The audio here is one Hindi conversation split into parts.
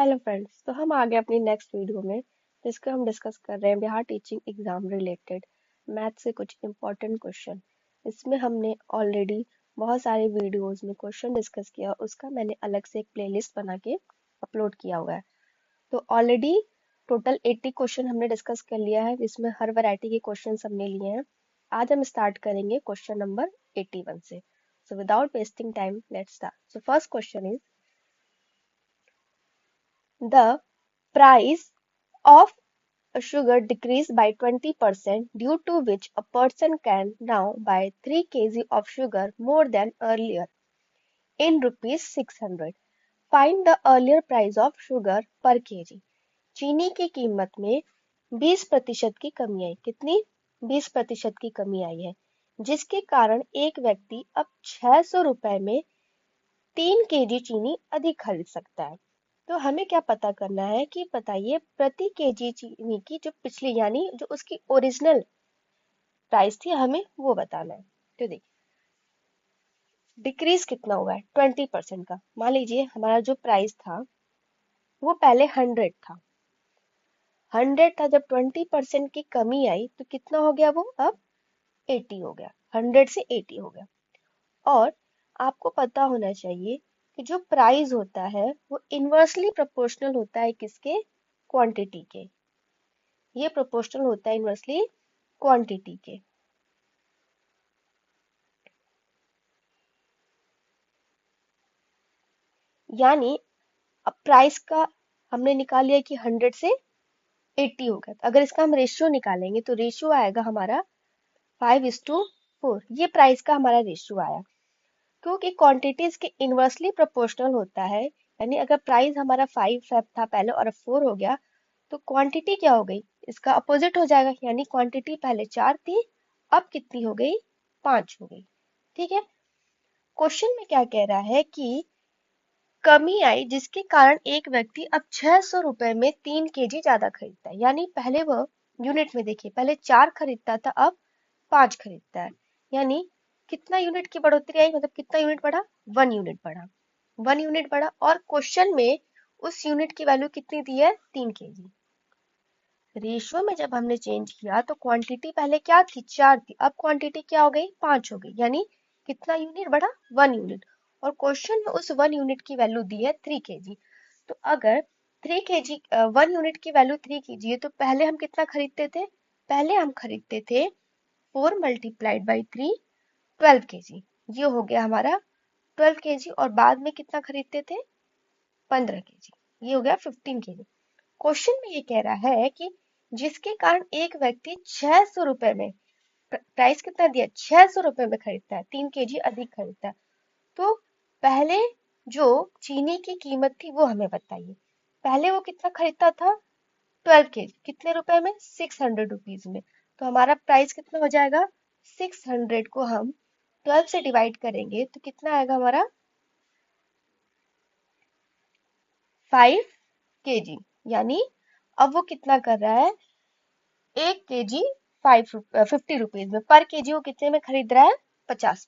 हेलो फ्रेंड्स, तो हम आ गए अपनी नेक्स्ट वीडियो में जिसको हम डिस्कस कर रहे हैं Bihar teaching exam related math से कुछ इम्पोर्टेंट क्वेश्चन। इसमें हमने ऑलरेडी बहुत सारे वीडियोस में क्वेश्चन डिस्कस किया, उसका मैंने अलग से एक प्लेलिस्ट बना के अपलोड किया हुआ है। तो ऑलरेडी टोटल 80 क्वेश्चन हमने डिस्कस कर लिया है, जिसमें हर वैरायटी के क्वेश्चन हमने लिए हैं। आज हम स्टार्ट करेंगे क्वेश्चन नंबर 81 से। So without wasting time let's start. So first question is the price of sugar decreased by 20% due to which a person can now buy 3 kg of sugar more than earlier in rupees 600. Find the earlier price of sugar per kg. चीनी की कीमत में 20% की कमी आई। कितनी? 20% की कमी आई है, जिसके कारण एक व्यक्ति अब 600 रुपए में 3 केजी चीनी अधिक खरीद सकता है। तो हमें क्या पता करना है कि बताइए प्रति केजी चीनी की जो पिछली यानी जो उसकी ओरिजिनल प्राइस थी, हमें वो बताना है। तो देखिए डिक्रीज कितना हुआ है 20% का। मान लीजिए हमारा जो प्राइस था वो पहले 100 था, 100 था, जब 20% की कमी आई तो कितना हो गया, वो अब 80 हो गया, 100 से 80 हो गया। और आपको पता होना चाहिए कि जो प्राइस होता है वो इनवर्सली प्रोपोर्शनल होता है किसके? क्वांटिटी के। ये प्रोपोर्शनल होता है इनवर्सली क्वांटिटी के। यानी अब प्राइस का हमने निकाल लिया कि 100 से 80 हो गया। अगर इसका हम रेशियो निकालेंगे तो रेशियो आएगा हमारा 5:4। ये प्राइस का हमारा रेशियो आया, क्योंकि क्वांटिटीज के इनवर्सली प्रोपोर्शनल होता है। यानी अगर प्राइस हमारा 5 था पहले और अब 4 हो गया, तो क्वांटिटी क्या हो गई? इसका अपोजिट हो जाएगा। यानी क्वांटिटी पहले 4 थी, अब कितनी हो गई? 5 हो गई। ठीक है। क्वेश्चन में क्या कह रहा है कि कमी आई जिसके कारण एक व्यक्ति अब 600 रुपए में 3 केजी ज्यादा खरीदता है। यानी पहले वह यूनिट में देखिए, पहले 4 खरीदता था, अब 5 खरीदता है। यानी कितना यूनिट की बढ़ोतरी आई? मतलब कितना यूनिट बढ़ा? 1 यूनिट बढ़ा। 1 यूनिट बढ़ा। और क्वेश्चन में उस यूनिट की वैल्यू कितनी दी है? 3 केजी। रेशियो में जब हमने चेंज किया तो क्वांटिटी पहले क्या थी? 4 थी, अब क्वांटिटी क्या हो गई? 5 हो गई। यानी कितना यूनिट बढ़ा? 1 यूनिट। और क्वेश्चन में उस 1 यूनिट की वैल्यू दी है 3 केजी। तो अगर 3 केजी 1 यूनिट की वैल्यू 3 केजी है, तो पहले हम कितना खरीदते थे? पहले हम खरीदते थे 4 मल्टीप्लाइड बाई 3, 12 केजी। ये हो गया हमारा 12 केजी। और बाद में कितना खरीदते थे? 15 केजी। ये हो गया 15 केजी। क्वेश्चन में ये कह रहा है कि जिसके कारण एक व्यक्ति 600 रुपए में, प्राइस कितना दिया? 600 रुपए में खरीदता है, 3 केजी अधिक खरीदता है। तो पहले जो चीनी की कीमत थी वो हमें बताइए। पहले वो कितना खरीदता था? 12 केजी। कितने रुपए में? 600 रुपीज में। तो हमारा प्राइस कितना हो जाएगा? 600 को हम 12 से डिवाइड करेंगे तो कितना आएगा हमारा? 5 केजी। यानी अब वो कितना कर रहा है? 1 केजी 50 रुपीज में। पर केजी वो कितने में खरीद रहा है? 50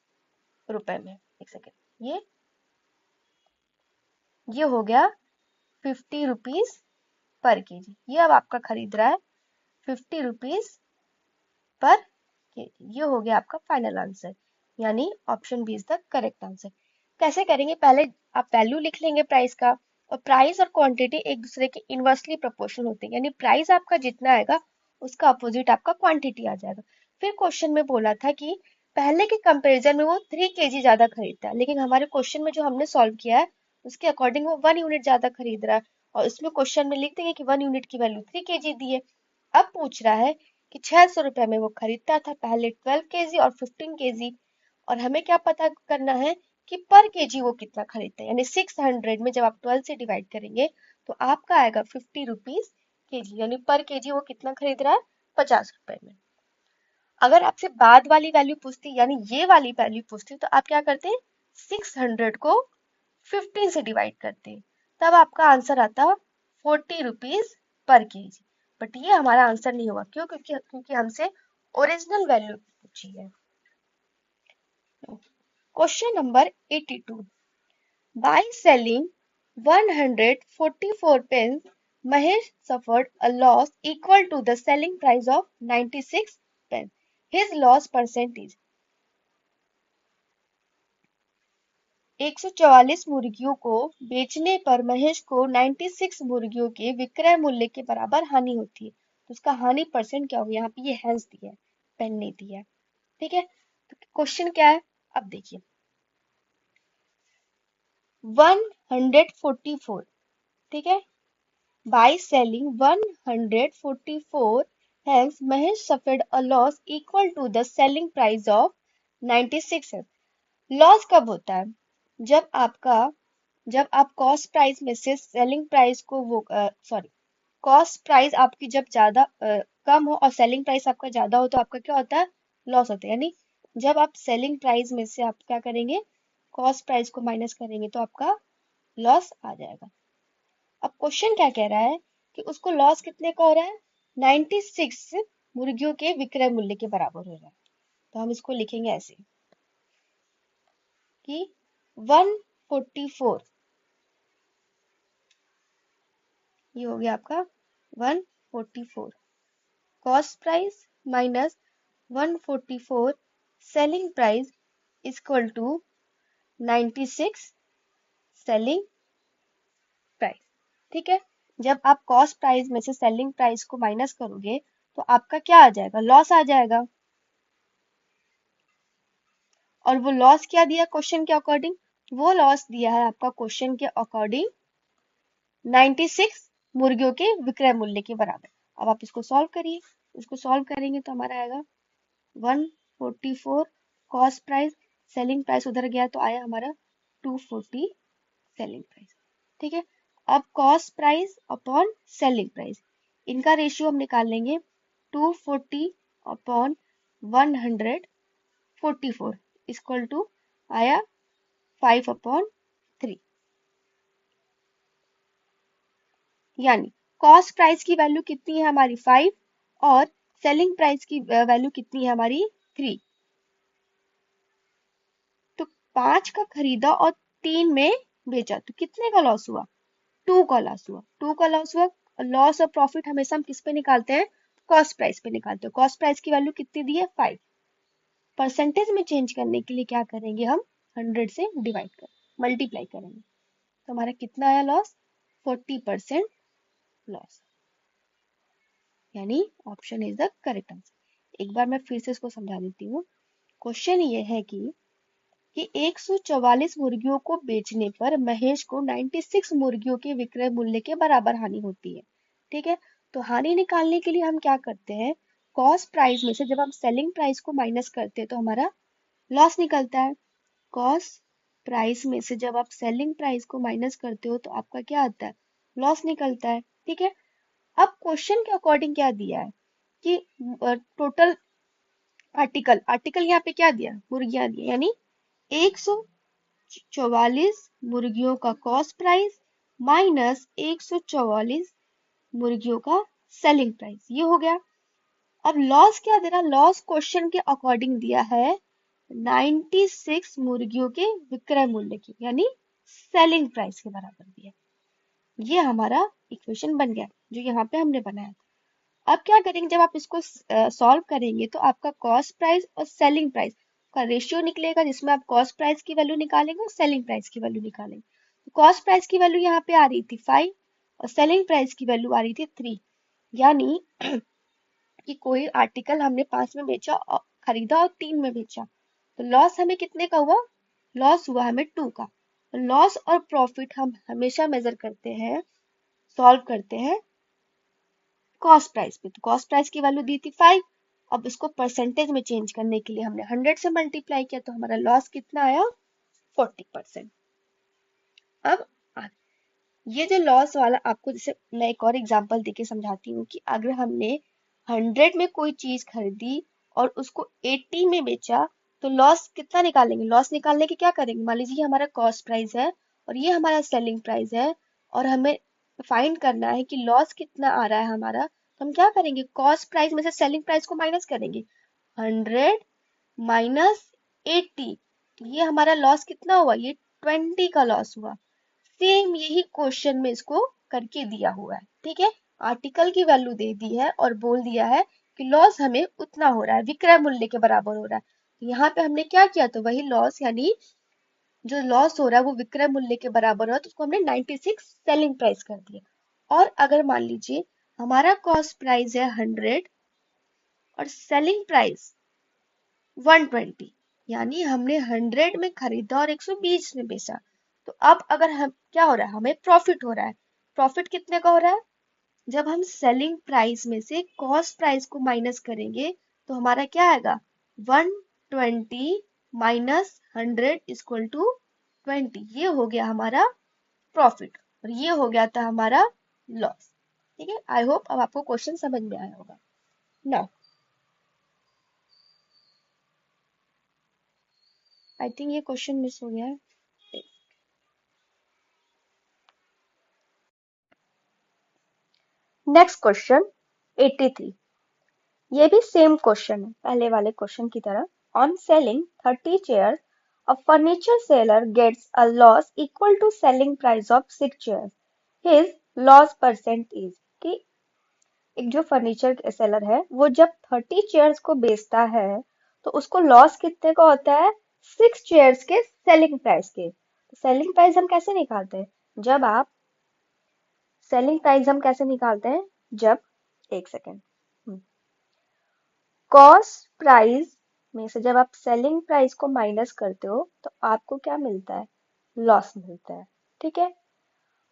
रुपए में। एक सेकेंड, ये हो गया 50 रुपीज पर केजी। ये अब आपका खरीद रहा है 50 रुपीज पर केजी। ये हो गया आपका फाइनल आंसर। यानी option B is the correct answer. कैसे करेंगे? पहले आप वैल्यू लिख लेंगे प्राइस का, और प्राइस और क्वांटिटी एक दूसरे के इनवर्सली प्रोपोर्शनल होते हैं। यानी प्राइस आपका जितना आएगा उसका अपोजिट आपका क्वांटिटी आ जाएगा। फिर क्वेश्चन में बोला था कि पहले के कंपैरिजन में वो 3 केजी ज्यादा खरीदता है, लेकिन हमारे क्वेश्चन में जो हमने सॉल्व किया है उसके अकॉर्डिंग वो 1 यूनिट ज्यादा खरीद रहा है। और इसमें क्वेश्चन में लिख देंगे कि 1 यूनिट की वैल्यू 3 केजी दी है। अब पूछ रहा है कि 600 रुपए में वो खरीदता था पहले 12 केजी और 15 केजी। और हमें क्या पता करना है कि पर केजी वो कितना खरीदता है। यानी 600 में जब आप 12 से डिवाइड करेंगे तो आपका आएगा 50 रुपीज केजी। यानी पर केजी वो कितना खरीद रहा है? 50 रुपए में। अगर आपसे बाद वाली वैल्यू पूछती, यानी ये वाली वैल्यू पूछती, तो आप क्या करते? 600 को 15 से डिवाइड करते, तब आपका आंसर आता 40 रुपीज पर केजी। बट ये हमारा आंसर नहीं हुआ। क्यों? क्योंकि हमसे ओरिजिनल वैल्यू पूछी है। Question number 82। By selling 144 pence, Mahesh suffered a loss equal to the selling price of 96 pence. His loss percentage 144 मुर्गियों को बेचने पर महेश को 96 मुर्गियों के विक्रय मूल्य के बराबर हानि होती है। तो उसका हानि परसेंट क्या होगा? यहाँ पे ये हैंस दिया है, पेन नहीं दिया है। ठीक है, तो क्वेश्चन क्या है अब देखिए। 144, ठीक है, by selling 144, hence Mahesh suffered a loss equal to the selling price of 96 है। लॉस कब होता है? जब आपका जब आप कॉस्ट प्राइस में से सेलिंग प्राइस को वो सॉरी कॉस्ट प्राइस आपकी जब ज्यादा कम हो और सेलिंग प्राइस आपका ज्यादा हो तो आपका क्या होता है? लॉस होता है। यानी जब आप सेलिंग प्राइस में से आप क्या करेंगे? कॉस्ट प्राइस को माइनस करेंगे तो आपका लॉस आ जाएगा। अब क्वेश्चन क्या कह रहा है कि उसको लॉस कितने का हो रहा है? 96 मुर्गियों के विक्रय मूल्य के बराबर हो रहा है। तो हम इसको लिखेंगे ऐसे कि 144, ये हो गया आपका 144 cost price minus 144 selling price equal to 96 selling price. ठीक है, जब आप कॉस्ट प्राइस में से सेलिंग प्राइस को माइनस करोगे तो आपका क्या आ जाएगा? लॉस आ जाएगा। और वो लॉस क्या दिया क्वेश्चन के अकॉर्डिंग? वो लॉस दिया है आपका क्वेश्चन के अकॉर्डिंग 96 मुर्गियों के विक्रय मूल्य के बराबर। अब आप इसको सॉल्व करिए, इसको सॉल्व करेंगे तो हमारा आएगा 144 कॉस्ट प्राइस, सेलिंग प्राइस उधर गया तो आया हमारा 240 सेलिंग प्राइस। ठीक है, अब cost price upon selling price, इनका रेशियो हम निकाल लेंगे। 240 अपॉन 144 इक्वल टू आया 5/3। यानी कॉस्ट प्राइस की वैल्यू कितनी है हमारी? 5 और सेलिंग प्राइस की वैल्यू कितनी है हमारी? 3। तो 5 का खरीदा और 3 में बेचा तो कितने का लॉस हुआ? 2 का लॉस हुआ। 2 का लॉस हुआ। लॉस और प्रॉफिट हमेशा हम किस पे निकालते हैं? कॉस्ट प्राइस पे निकालते हैं। कॉस्ट प्राइस की वैल्यू कितनी दी है? 5। परसेंटेज में चेंज करने के लिए क्या करेंगे हम? 100 से डिवाइड कर मल्टीप्लाई करेंगे तो हमारा कितना आया लॉस? 40% लॉस। यानी option is the correct answer. एक बार मैं फिर से इसको समझा देती हूँ। क्वेश्चन ये है कि 144 मुर्गियों को बेचने पर महेश को 96 मुर्गियों के विक्रय मूल्य के बराबर हानि होती है। ठीक है, तो हानि निकालने के लिए हम क्या करते हैं? कॉस्ट प्राइस में से जब हम सेलिंग प्राइस को माइनस करते हैं तो हमारा लॉस निकलता है। कॉस्ट प्राइस में से जब आप सेलिंग प्राइस को माइनस करते हो तो आपका क्या आता है? लॉस निकलता है। ठीक है, अब क्वेश्चन के अकॉर्डिंग क्या दिया है कि टोटल आर्टिकल यहाँ पे क्या दिया? मुर्गियां दी, यानी 144 मुर्गियों का कॉस्ट प्राइस माइनस 144 मुर्गियों का सेलिंग प्राइस, ये हो गया। अब लॉस क्या दे रहा? लॉस क्वेश्चन के अकॉर्डिंग दिया है 96 मुर्गियों के विक्रय मूल्य की, यानी सेलिंग प्राइस के बराबर दिया। ये हमारा इक्वेशन बन गया जो यहाँ पे हमने बनाया था। अब क्या करेंगे? जब आप इसको सॉल्व करेंगे तो आपका कॉस्ट प्राइस और सेलिंग प्राइस का रेशियो निकलेगा जिसमें आप कॉस्ट प्राइस की वैल्यू निकालेंगे और सेलिंग प्राइस की वैल्यू निकालेंगे। तो कॉस्ट प्राइस की वैल्यू यहाँ पे आ रही थी 5 और सेलिंग प्राइस की वैल्यू आ रही थी 3। यानी कि कोई आर्टिकल हमने 5 में बेचा और खरीदा और 3 में बेचा तो लॉस हमें कितने का हुआ? लॉस हुआ हमें 2 का। लॉस और प्रॉफिट हम हमेशा मेजर करते हैं, सॉल्व करते हैं कॉस्ट प्राइस पे। तो कॉस्ट प्राइस की वैल्यू दी थी 5। अब इसको परसेंटेज में चेंज करने के लिए हमने 100 से मल्टीप्लाई किया तो हमारा लॉस कितना आया? 40%। अब ये जो लॉस वाला आपको, जैसे मैं एक और एग्जांपल देके समझाती हूँ कि अगर हमने 100 में कोई चीज खरीदी और उसको 80 में बेचा तो लॉस कितना निकालेंगे? लॉस निकालने के क्या करेंगे? मान लीजिए ये हमारा कॉस्ट प्राइस है और ये हमारा सेलिंग प्राइस है और हमें फाइंड करना है कि लॉस कितना आ रहा है हमारा। तो हम क्या करेंगे? कॉस्ट प्राइस में से सेलिंग प्राइस को माइनस करेंगे। 100 माइनस 80, ये हमारा लॉस कितना हुआ? ये 20 का लॉस हुआ। सेम यही क्वेश्चन में इसको करके दिया हुआ है, ठीक है। आर्टिकल की वैल्यू दे दी है और बोल दिया है कि लॉस हमें उतना हो रहा है, विक्रय मूल्य के बराबर हो रहा है। यहाँ पे हमने क्या किया, तो वही लॉस यानी जो लॉस हो रहा है वो विक्रय मूल्य के बराबर हो रहा है, तो उसको हमने 96 सेलिंग प्राइस कर दिया। और अगर मान लीजिए हमारा कॉस्ट प्राइस है 100 और सेलिंग प्राइस 120, यानी हमने 100 में खरीदा और 120 में बेचा, तो अब अगर हम क्या हो रहा है, हमें प्रॉफिट हो रहा है। प्रॉफिट कितने का हो रहा है, जब हम सेलिंग प्राइस में से कॉस्ट प्राइस को माइनस करेंगे तो हमारा क्या आएगा, 120 माइनस 100 इक्वल टू 20। ये हो गया हमारा प्रॉफिट और ये हो गया था हमारा लॉस। ठीक है, आई होप अब आपको क्वेश्चन समझ में आया होगा। नाउ आई थिंक ये क्वेश्चन मिस हो गया है। नेक्स्ट क्वेश्चन 83, ये भी सेम क्वेश्चन है पहले वाले क्वेश्चन की तरह। On selling 30 chair a furniture seller gets a loss equal to selling price of 6 chairs, his loss percent is. कि एक जो फर्नीचर सेलर है वो जब 30 चेयर्स को बेचता है तो उसको लॉस कितने का होता है, 6 चेयर्स के सेलिंग प्राइस के। सेलिंग प्राइस हम कैसे निकालते हैं, जब आप सेलिंग प्राइस हम कैसे निकालते हैं, जब एक सेकेंड, कॉस्ट प्राइस में से जब आप सेलिंग प्राइस को माइनस करते हो तो आपको क्या मिलता है, लॉस मिलता है। ठीक है,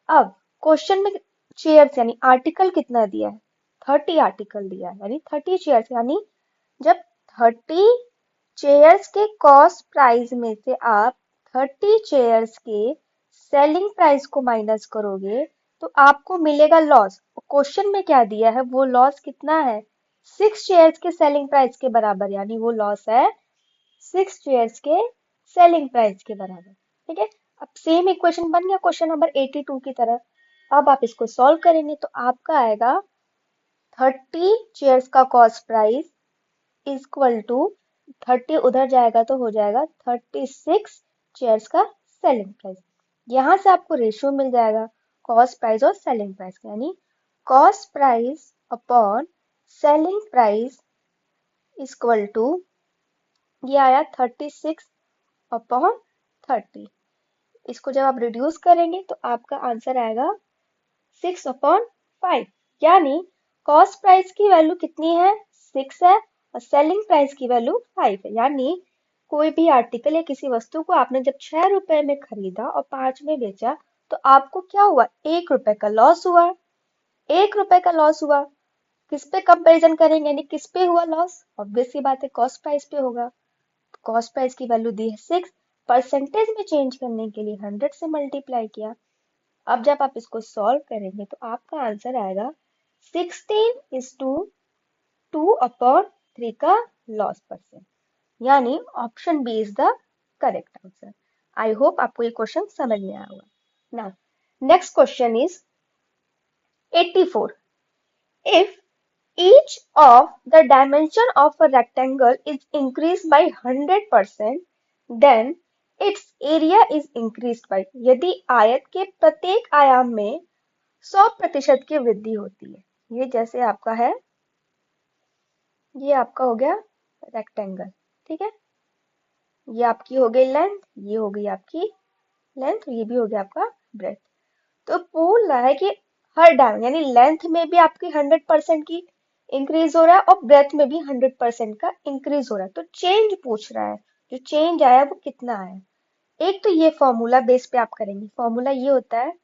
अब क्वेश्चन में चेयर्स यानी आर्टिकल कितना दिया है, 30 आर्टिकल दिया है, यानी 30 चेयर्स, यानी जब 30 चेयर्स के कॉस्ट प्राइस में से आप 30 चेयर्स के सेलिंग प्राइस को माइनस करोगे तो आपको मिलेगा लॉस। क्वेश्चन में क्या दिया है, वो लॉस कितना है, 6 चेयर्स के सेलिंग प्राइस के बराबर, यानी वो लॉस है 6 चेयर्स के सेलिंग प्राइस के बराबर। ठीक है, अब सेम इक्वेशन बन गया क्वेश्चन नंबर 82 की तरह। अब आप इसको सॉल्व करेंगे तो आपका आएगा 30 चेयर्स का कॉस्ट प्राइस इक्वल टू 30 उधर जाएगा तो हो जाएगा 36 चेयर्स का सेलिंग प्राइस। यहां से आपको रेशियो मिल जाएगा कॉस्ट प्राइस और सेलिंग प्राइस का, यानी cost price upon selling price equal to ये आया 36 अपॉन 30। इसको जब आप रिड्यूस करेंगे तो आपका आंसर आएगा 6/5, यानी कॉस्ट प्राइस की वैल्यू कितनी है, 6 है और सेलिंग प्राइस की वैल्यू 5 है। यानी कोई भी आर्टिकल या किसी वस्तु को आपने जब 6 रुपए में खरीदा और 5 में बेचा तो आपको क्या हुआ, 1 रुपए का लॉस हुआ। 1 रुपए का लॉस हुआ, किस पे कंपैरिजन करेंगे, यानी किस पे हुआ लॉस, ऑब्वियस सी बात है कॉस्ट प्राइस पे होगा। कॉस्ट प्राइस की वैल्यू दी है 6, परसेंटेज में चेंज करने के लिए 100 से मल्टीप्लाई किया। अब जब आप इसको सॉल्व करेंगे तो आपका आंसर आएगा 16:2/3 का लॉस परसेंट, यानी option B is the correct answer. I hope आपको ये क्वेश्चन समझ में आया होगा। Now next question is 84, if each of the dimension of a rectangle is increased by 100%, then its area is increased by। यदि आयत के प्रत्येक आयाम में 100% की वृद्धि होती है, ये जैसे आपका है, ये आपका हो गया रेक्टेंगल, ठीक है, ये आपकी हो गई लेंथ, ये हो गई आपकी लेंथ, ये भी हो गया आपका ब्रेथ। तो बोल रहा है कि हर डायमेंशन यानी लेंथ में भी आपकी 100% की इंक्रीज हो रहा है और ब्रेथ में भी 100% का इंक्रीज हो रहा है। तो चेंज पूछ रहा है, जो चेंज आया वो कितना आया। एक तो ये फॉर्मूला बेस पे आप करेंगे, फॉर्मूला ये होता है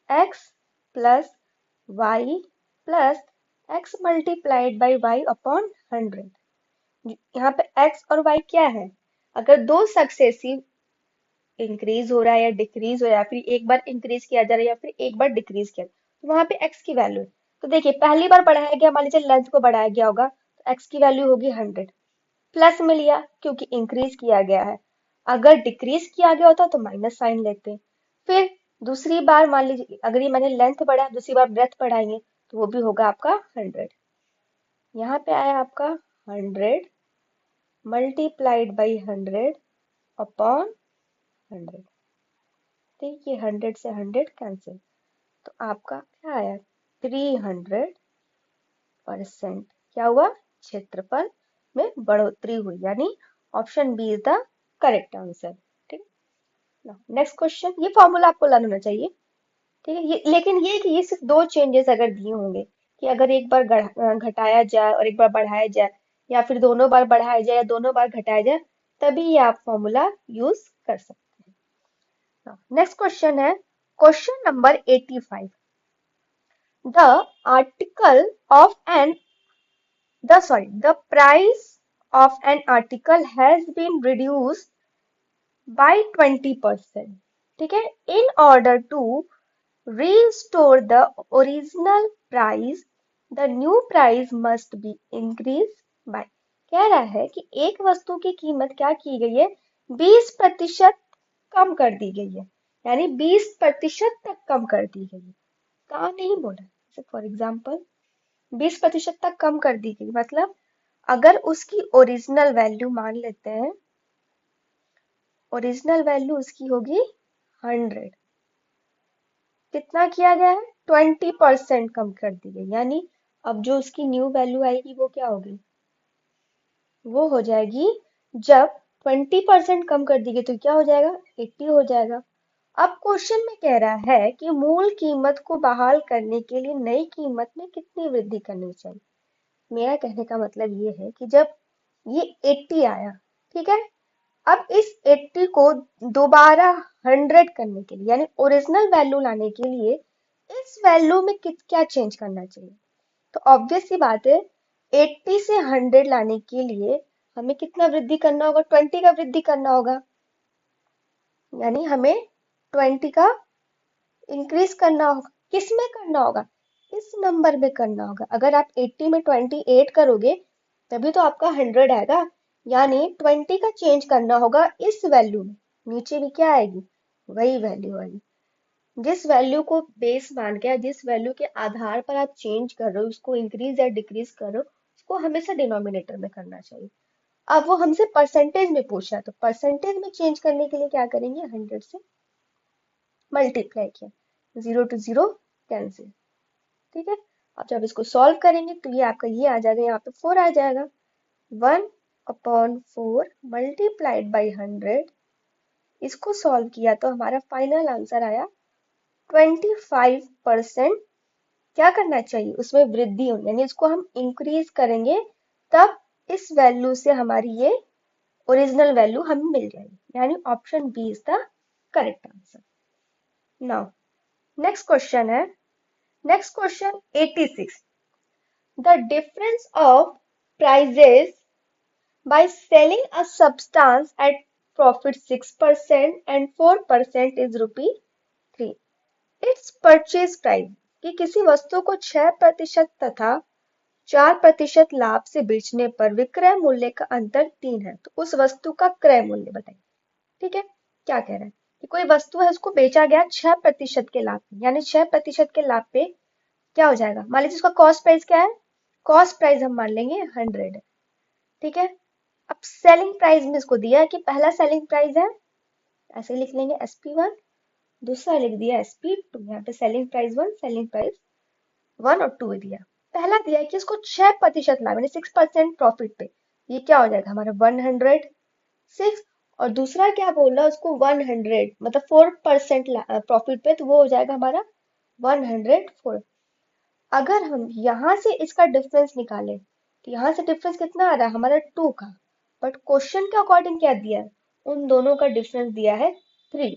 x plus Y plus X multiplied by Y upon 100। यहाँ पे x और y क्या है, अगर दो सक्सेसिव इंक्रीज हो रहा है या डिक्रीज हो रहा है, फिर एक बार इंक्रीज किया जा रहा है या फिर एक बार डिक्रीज किया, तो वहां पे x की वैल्यू है। तो देखिए पहली बार बढ़ाया गया, मान लीजिए लेंथ को बढ़ाया गया होगा तो x की वैल्यू होगी 100, प्लस में लिया क्योंकि इंक्रीज किया गया है। अगर डिक्रीज किया गया होता तो माइनस साइन लेते। फिर दूसरी बार मान लीजिए अगर ये मैंने लेंथ बढ़ाया, दूसरी बार ब्रेथ बढ़ाएंगे तो वो भी होगा आपका 100। यहाँ पे आया आपका 100 मल्टीप्लाइड बाई 100 अपॉन 100। ठीक, ये 100 से 100 कैंसिल, तो आपका क्या आया, 300%। क्या हुआ, क्षेत्रफल में बढ़ोतरी हुई, यानी option B is the correct answer. ठीक, नेक्स्ट क्वेश्चन, ये फॉर्मूला आपको लर्न होना चाहिए। ठीक है, ये लेकिन ये कि ये सिर्फ दो चेंजेस अगर दिए होंगे कि अगर एक बार घटाया जाए और एक बार बढ़ाया जाए, या फिर दोनों बार बढ़ाया जाए या दोनों बार घटाया जाए, तभी ये आप फॉर्मूला यूज कर सकते हैं। नेक्स्ट क्वेश्चन है question number 85। The article of an the price of an article has been reduced by 20%। ठीक है, in order to restore the original price, the new price must be increased by। कह रहा है कि एक वस्तु की कीमत क्या की गई है, 20% कम कर दी गई है, यानी 20% तक कम कर दी गई है। कहाँ नहीं बोला, जैसे फॉर एग्जाम्पल 20% तक कम कर दी गई, मतलब अगर उसकी ओरिजिनल वैल्यू मान लेते हैं, ओरिजिनल वैल्यू उसकी होगी 100, कितना किया गया है, 20% कम कर दी गई, यानी अब जो उसकी न्यू वैल्यू आएगी वो क्या होगी, वो हो जाएगी, जब 20% कम कर दी गई तो क्या हो जाएगा, 80 हो जाएगा। अब क्वेश्चन में कह रहा है कि मूल कीमत को बहाल करने के लिए नई कीमत में कितनी वृद्धि करनी चाहिए। मेरा कहने का मतलब ये है कि जब ये 80 आया, ठीक है, अब इस 80 को दोबारा 100 करने के लिए, यानी ओरिजिनल वैल्यू लाने के लिए इस वैल्यू में क्या चेंज करना चाहिए। तो ऑब्वियस सी बात है, 80 से 100 लाने के लिए हमें कितना वृद्धि करना होगा, 20 का वृद्धि करना होगा, यानी हमें 20 का इंक्रीज करना होगा। किस में करना होगा, इस नंबर में करना होगा। अगर आप 80 में 28 करोगे तभी तो आपका 100 आएगा, यानी 20 का चेंज करना होगा इस वैल्यू में। नीचे भी क्या आएगी, वही वैल्यू आएगी। जिस वैल्यू को बेस मान के, जिस वैल्यू के आधार पर आप चेंज कर रहे हो, उसको इंक्रीज या डिक्रीज कर रहे हो, उसको हमेशा डिनोमिनेटर में करना चाहिए। अब वो हमसे परसेंटेज में पूछा है, तो परसेंटेज में चेंज करने के लिए क्या करेंगे, 100 से मल्टीप्लाई किया, 0 to 0 कैंसिल। ठीक है, अब जब इसको सॉल्व करेंगे तो ये आपका ये आ जाएगा, यहाँ पे 4 आ जाएगा, 1/4 मल्टीप्लाइड बाई 100। इसको सॉल्व किया तो हमारा फाइनल आंसर आया 25%। क्या करना चाहिए, उसमें वृद्धि होनी, यानी इसको हम इंक्रीज करेंगे, तब इस वैल्यू से हमारी ये ओरिजिनल वैल्यू हमें मिल जाएगी, यानी option B is the correct answer. Now next question है, next question 86। The difference of prices by selling a substance at profit 6% and 4% is rupee 3। Its purchase price कि किसी वस्तु को 6% तथा 4% लाभ से बेचने पर विक्रय मूल्य का अंतर 3 है, तो उस वस्तु का क्रय मूल्य बताइए। ठीक है, क्या कह रहा है कि कोई वस्तु है, उसको बेचा गया 6% के लाभ पे, यानी 6% के लाभ पे क्या हो जाएगा, मान लीजिए उसका कॉस्ट प्राइस क्या है, कॉस्ट प्राइस हम मान लेंगे 100 है। ठीक है, अब सेलिंग प्राइस में इसको दिया है कि पहला सेलिंग प्राइस है, ऐसे लिख लेंगे SP1, दूसरा लिख दिया SP2, यहाँ पे सेलिंग प्राइस 1, सेलिंग प्राइस 1 और 2 दिया। पहला दिया है कि इसको 6% लाभ, यानी 6% प्रॉफिट पे, ये क्या हो जाएगा हमारा 106। और दूसरा क्या बोल रहा है, उसको 100 मतलब 4% प्रॉफिट पे, तो वो हो जाएगा हमारा 104। अगर हम यहाँ से इसका डिफरेंस निकालें तो यहाँ से डिफरेंस कितना आ रहा है हमारा 2 का, बट क्वेश्चन के अकॉर्डिंग क्या दिया है, उन दोनों का डिफरेंस दिया है 3,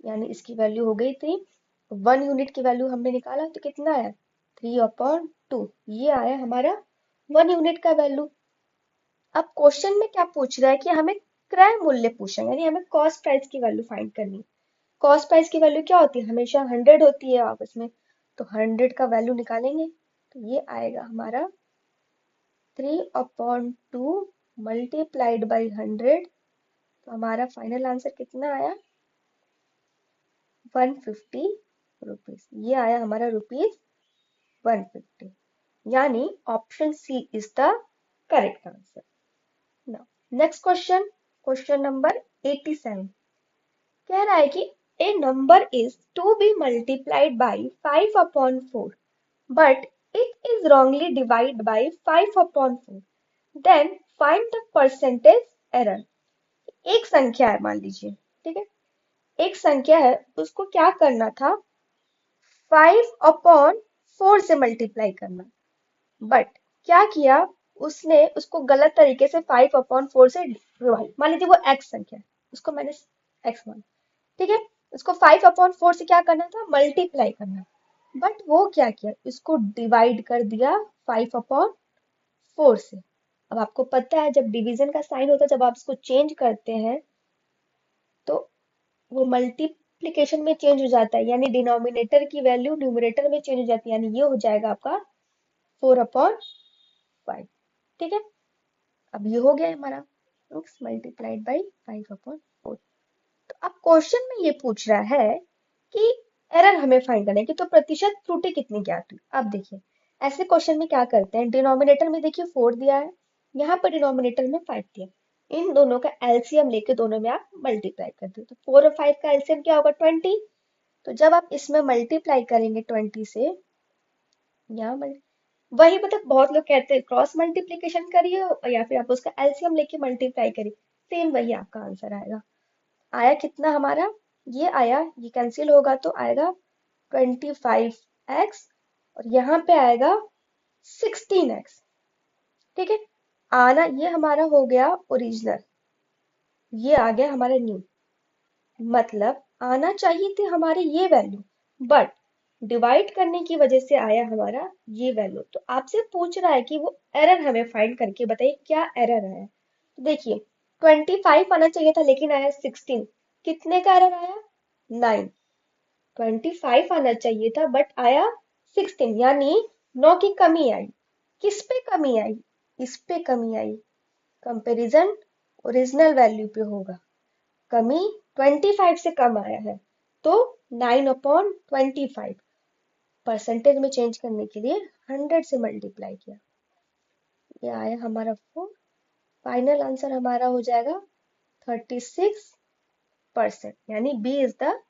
यानी इसकी वैल्यू हो गई 3। 1 यूनिट की वैल्यू हमने निकाला तो कितना आया, 3/2, ये आया हमारा 1 यूनिट का वैल्यू। अब क्वेश्चन में क्या पूछ रहा है कि हमें क्रय मूल्य पूछा है, यानी हमें कॉस्ट प्राइस की वैल्यू फाइंड करनी है। कॉस्ट प्राइस की वैल्यू क्या होती है, हमेशा 100 होती है आपस में, तो 100 का वैल्यू निकालेंगे तो ये आएगा हमारा 3/2 मल्टीप्लाइड बाई 100, तो हमारा फाइनल आंसर कितना आया, 150 रुपीज। ये आया हमारा रुपीज 150, यानी option C is the correct answer. Now next question, question number 87 कह रहा है कि A number is to be multiplied by 5 upon 4, but it is wrongly divided by 5 upon 4. Then find the percentage error. एक संख्या है मान लीजिए, ठीक है, एक संख्या है, उसको क्या करना था, 5/4 से मल्टीप्लाई करना, बट क्या किया, उसने उसको गलत तरीके से 5/4 से डिवाइड, मान लीजिए वो एक्स संख्या है, उसको मैंने एक्स माना, ठीक है, उसको 5/4 से क्या करना था, मल्टीप्लाई करना, बट वो क्या किया, इसको डिवाइड कर दिया 5/4 से। अब आपको पता है जब डिवीजन का साइन होता है, जब आप इसको चेंज करते हैं तो वो मल्टीप्लिकेशन में चेंज हो जाता है, यानी डिनोमिनेटर की वैल्यू न्यूमरेटर में चेंज हो जाती है, यानी ये हो जाएगा आपका 4/5, ठीक है। अब ये हो गया हमारा x मल्टीप्लाइड बाई 5/4। तो अब क्वेश्चन में ये पूछ रहा है कि एरर हमें फाइंड करना है कि तो प्रतिशत त्रुटि कितनी ज्ञात हुई। अब देखिए ऐसे क्वेश्चन में क्या करते हैं, डिनोमिनेटर में देखिए 4 दिया है, यहाँ पर डिनोमिनेटर में 5 दिया, इन दोनों का एलसीएम लेके दोनों में आप मल्टीप्लाई कर दो, तो 4 और 5 का एलसीएम क्या होगा, 20। तो जब आप इसमें मल्टीप्लाई करेंगे 20 से, यहाँ वही मतलब बहुत लोग कहते हैं क्रॉस मल्टीप्लिकेशन करिए या फिर आप उसका एलसीएम लेके मल्टीप्लाई करिए, सेम वही आपका आंसर आएगा। आया कितना हमारा, ये आया, ये कैंसिल होगा तो आएगा 25x, और यहाँ पे आएगा 16x, ठीक है। आना ये हमारा हो गया ओरिजिनल, ये आ गया हमारा न्यू, मतलब आना चाहिए थी हमारे ये वैल्यू, बट डिवाइड करने की वजह से आया हमारा ये वैल्यू। तो आपसे पूछ रहा है कि वो एरर हमें फाइंड करके बताइए क्या एरर है। तो देखिए 25 आना चाहिए था लेकिन आया 16, कितने का एरर आया, 9। 25 आना चाहिए था बट आया 16, यानी 9 की कमी आई। किस पे कमी आई, इस पे कमी आई, कंपैरिजन ओरिजिनल वैल्यू पे होगा, कमी 25 से कम आया है, तो 9/25 परसेंटेज में चेंज करने के लिए 100 से मल्टीप्लाई किया, ये आया हमारा 4। फाइनल आंसर हमारा हो जाएगा 36%, यानी B is the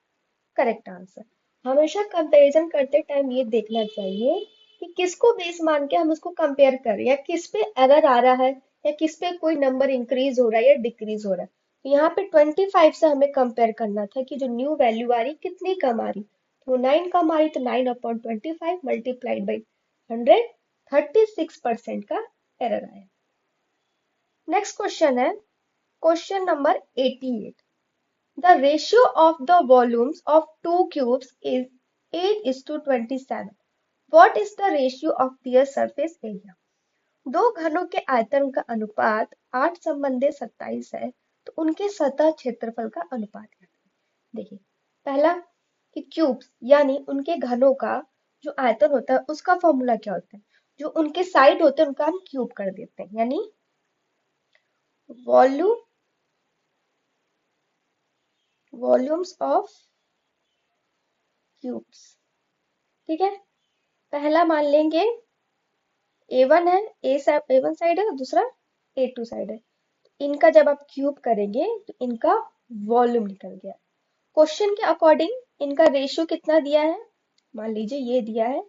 correct answer. हमेशा कंपैरिजन करते टाइम ये देखना चाहिए कि किसको बेस मान के हम उसको कंपेयर कर रहे हैं, या किस पे एरर आ रहा है, या किस पे कोई नंबर इंक्रीज हो रहा है या डिक्रीज हो रहा है। तो यहाँ पे 25 से हमें कंपेयर करना था कि जो न्यू वैल्यू आ रही कितनी कम आ रही, तो 9 कम आ रही, तो 9/25 मल्टीप्लाइड बाई 100, 36% का एरर आया। नेक्स्ट क्वेश्चन है question number 88। The ratio of the volumes of two cubes is 8:27. What is the ratio of their surface area? दो घनों के आयतन का अनुपात 8:27 है, तो उनके सतह क्षेत्रफल का अनुपात क्या है। देखिए पहला कि क्यूब्स यानी उनके घनों का जो आयतन होता है उसका फॉर्मूला क्या होता है, जो उनके साइड होते हैं उनका हम क्यूब कर देते हैं, यानी वॉल्यूम्स ऑफ क्यूब्स, ठीक है। पहला मान लेंगे A1 है, A1 साइड है और दूसरा A2 साइड है, इनका जब आप क्यूब करेंगे तो इनका वॉल्यूम निकल गया। क्वेश्चन के अकॉर्डिंग इनका रेशियो कितना दिया है, मान लीजिए ये दिया है,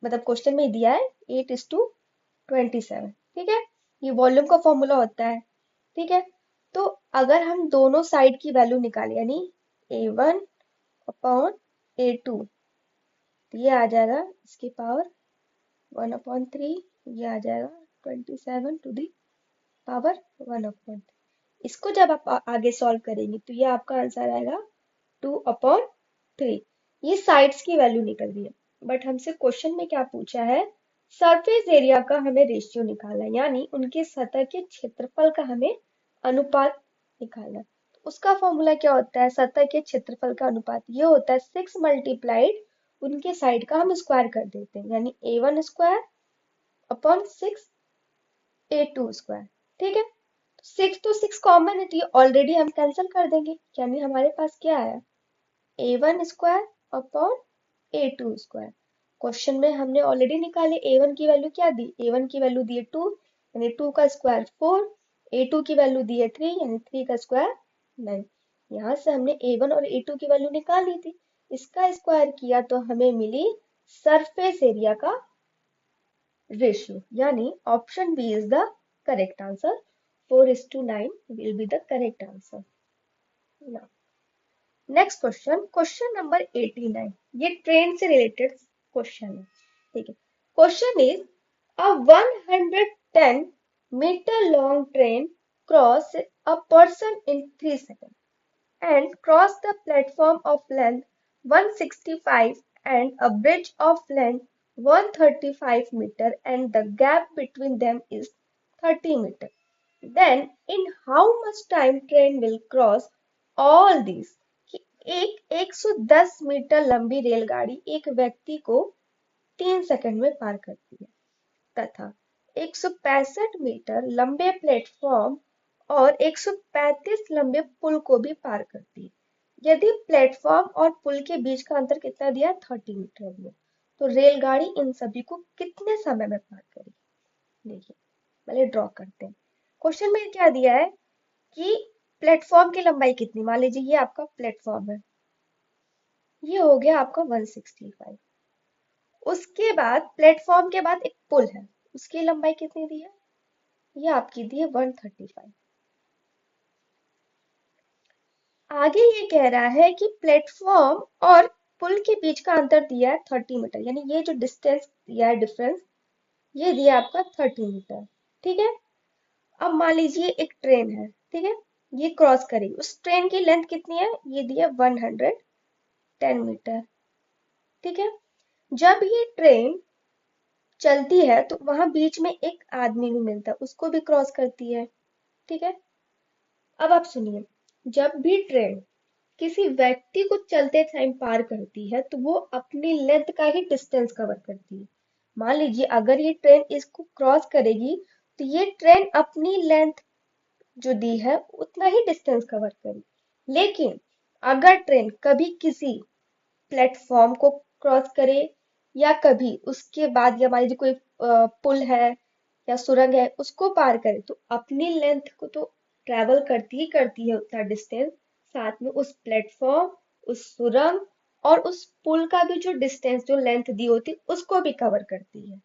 मतलब क्वेश्चन में दिया है 8:27, ठीक है, ये वॉल्यूम का फॉर्मूला होता है, ठीक है। तो अगर हम दोनों साइड की वैल्यू निकालें, यानी A1/A2, तो ये आ जाएगा इसकी पावर 1/3, ये आ जाएगा 27 टू दी पावर 1/3। इसको जब आप आगे सॉल्व करेंगे तो ये आपका आंसर आएगा 2/3। ये साइड्स की वैल्यू निकल रही है, बट हमसे क्वेश्चन में क्या पूछा है, सरफेस एरिया का हमें रेशियो निकालना है, यानी उनके सतह के क्षेत्रफल का हमें अनुपात निकालना है। तो उसका फॉर्मूला क्या होता है, सतह के क्षेत्रफल का अनुपात ये होता है 6 मल्टीप्लाइड उनके साइड का हम स्क्वायर कर देते हैं, यानी A1 स्क्वायर/6 A2 स्क्वायर, ठीक है। 6 तो 6 कॉमन है तो ये ऑलरेडी हम कैंसिल कर देंगे, यानी हमारे पास क्या आया, A1 स्क्वायर/A2 स्क्वायर। क्वेश्चन में हमने ऑलरेडी निकाले, A1 की वैल्यू क्या दी, A1 की वैल्यू दी है 2, यानी 2 का स्क्वायर 4, A2 की वैल्यू दी है 3, यानी 3 का स्क्वायर 9। यहाँ से हमने A1 और A2 की वैल्यू निकाल ली थी, इसका स्क्वायर किया तो हमें मिली सरफेस एरिया का रेशियो, यानी option B is the correct answer. 4:9 will be the correct answer. Next question, question number 89, ये ट्रेन से रिलेटेड क्वेश्चन है, ठीक है। Question is a 110 metre long train cross a person in 3 seconds and cross the platform of length 165 and a bridge of length 135 meter and the gap between them is 30 meter. Then in how much time train will cross all these? कि एक 110 मीटर लंबी रेलगाड़ी एक व्यक्ति को 3 सेकंड में पार करती है तथा 165 मीटर लंबे प्लेटफॉर्म और 135 लंबे पुल को भी पार करती है। यदि प्लेटफॉर्म और पुल के बीच का अंतर कितना दिया है? 30 मीटर दिया, तो रेलगाड़ी इन सभी को कितने समय में पार करेगी? देखिए, पहले ड्रॉ करते हैं। क्वेश्चन में क्या दिया है कि प्लेटफॉर्म की लंबाई कितनी, मान लीजिए ये आपका प्लेटफॉर्म है, ये हो गया आपका 165। उसके बाद प्लेटफॉर्म के बाद एक पुल है, उसकी लंबाई कितनी दी है? ये आपकी दी है 135। आगे ये कह रहा है कि प्लेटफॉर्म और पुल के बीच का अंतर दिया है 30 मीटर, यानी ये जो डिस्टेंस दिया है, डिफरेंस, ये दिया आपका 30 मीटर, ठीक है। अब मान लीजिए एक ट्रेन है, ठीक है, ये क्रॉस करेगी, उस ट्रेन की लेंथ कितनी है? ये दी है 110 मीटर, ठीक है। जब ये ट्रेन चलती है तो वहां बीच में एक आदमी भी मिलता है, उसको भी क्रॉस करती है, ठीक है। अब आप सुनिए, जब भी ट्रेन किसी व्यक्ति को चलते टाइम पार करती है तो वो अपनी लेंथ का ही डिस्टेंस कवर करती है। मान लीजिए अगर ये ट्रेन इसको क्रॉस करेगी तो ये ट्रेन अपनी लेंथ जो दी है उतना ही डिस्टेंस कवर करेगी। लेकिन अगर ट्रेन कभी किसी प्लेटफॉर्म को क्रॉस करे या कभी उसके बाद, या मान लीजिए कोई पुल है या सुरंग है उसको पार करे, तो अपनी लेंथ को तो ट्रेवल करती है उतना डिस्टेंस, साथ में उस प्लेटफॉर्म, उस सुरंग और उस पुल का भी जो डिस्टेंस, जो लेंथ दी होती उसको भी कवर करती है,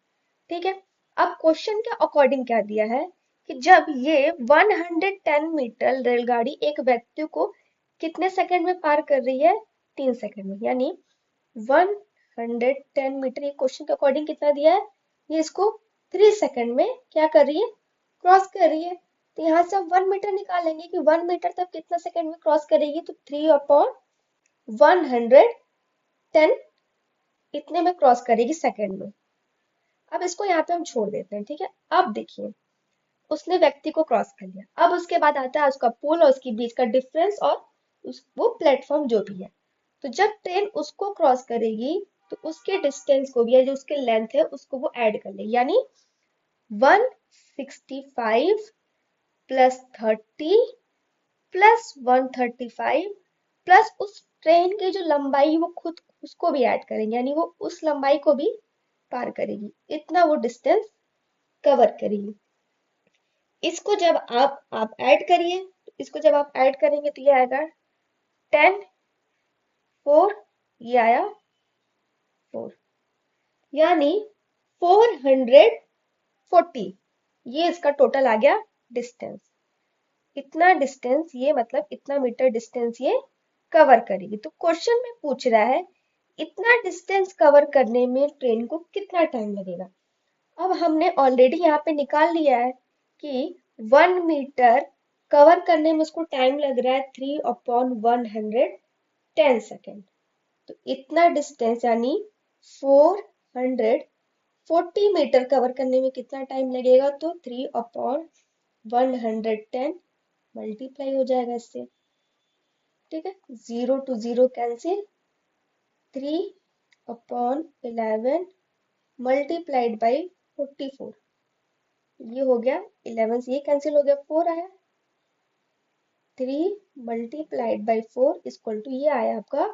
ठीक है। अब क्वेश्चन के अकॉर्डिंग क्या दिया है कि जब ये 110 मीटर रेलगाड़ी एक व्यक्ति को कितने सेकंड में पार कर रही है? 3 सेकंड में, यानी 110 मीटर, ये क्वेश्चन के अकॉर्डिंग कितना दिया है? ये इसको 3 सेकंड में क्या कर रही है? क्रॉस कर रही है। तो यहाँ से हम 1 मीटर निकालेंगे कि 1 मीटर तक कितना सेकंड में क्रॉस करेगी, तो 3/110 इतने में क्रॉस करेगी सेकंड में। अब इसको यहाँ पे हम छोड़ देते हैं, ठीक है। अब देखिए, उसने व्यक्ति को क्रॉस कर लिया, अब उसके बाद आता है उसका पुल और उसके बीच का डिफरेंस और वो प्लेटफॉर्म जो भी है। तो जब ट्रेन उसको क्रॉस करेगी तो उसके डिस्टेंस को भी, या जो उसकी लेंथ है उसको वो ऐड कर लेगी, यानी 165 प्लस 30 प्लस 135 प्लस उस ट्रेन की जो लंबाई वो खुद उसको भी ऐड करेंगे, यानी वो उस लंबाई को भी पार करेगी, इतना वो डिस्टेंस कवर करेगी। इसको जब आप ऐड करिए, इसको जब आप ऐड करेंगे तो ये आएगा 10, 4, ये आया 4, यानी 440, ये इसका टोटल आ गया डिस्टेंस। इतना डिस्टेंस, ये मतलब इतना मीटर डिस्टेंस ये कवर करेगी। तो क्वेश्चन में पूछ रहा है इतना डिस्टेंस कवर करने में ट्रेन को कितना टाइम लगेगा। अब हमने ऑलरेडी यहाँ पे निकाल लिया है कि 1 मीटर कवर करने में उसको टाइम लग रहा है 3/110 सेकेंड। तो इतना डिस्टेंस यानी 440 मीटर कवर करने में कितना टाइम लगेगा, तो 3/110 मल्टीप्लाई हो जाएगा इससे, ठीक है। 0 to 0 कैंसिल, 3/11 मल्टीप्लाइड बाई 44, ये हो गया 11 से ये कैंसिल हो गया, 4 आया। 3 मल्टीप्लाइड बाई 4 इक्वल टू ये आया आपका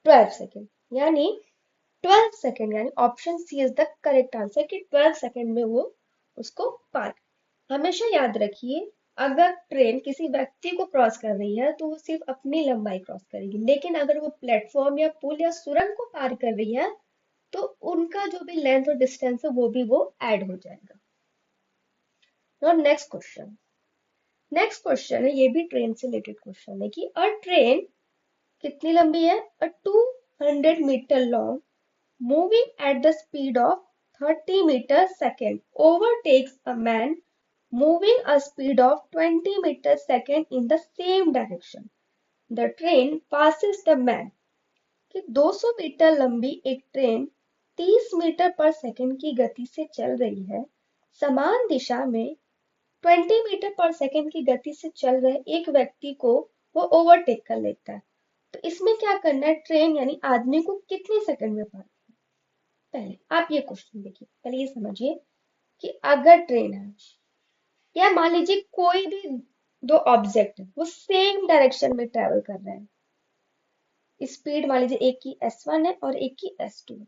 12 सेकेंड, यानी 12 सेकेंड, यानी option C is the correct answer कि 12 सेकेंड में वो उसको पार। हमेशा याद रखिए, अगर ट्रेन किसी व्यक्ति को क्रॉस कर रही है तो वो सिर्फ अपनी लंबाई क्रॉस करेगी, लेकिन अगर वो प्लेटफॉर्म या पुल या सुरंग को पार कर रही है तो उनका जो भी लेंथ और डिस्टेंस है वो भी वो ऐड हो जाएगा। और नेक्स्ट क्वेश्चन है, ये भी ट्रेन से रिलेटेड क्वेश्चन है कि अ ट्रेन कितनी लंबी है, a 200 metre long moving at the speed of 30 metre second overtakes a man moving a speed of 20 meter second in the same direction. The train passes the man. कि 200 मीटर लंबी एक ट्रेन 30 मीटर पर सेकंड की गति से चल रही है, समान दिशा में 20 मीटर पर सेकंड की गति से चल रहे एक व्यक्ति को वो ओवरटेक कर लेता है। तो इसमें क्या करना है, ट्रेन यानी आदमी को कितने सेकंड में पार। पहले आप ये क्वेश्चन देखिए, पहले ये समझिए कि अगर ट्रेन है या मान लीजिए कोई भी दो ऑब्जेक्ट है वो सेम डायरेक्शन में ट्रेवल कर रहे हैं, स्पीड मान लीजिए एक की S1 है और एक की S2 है,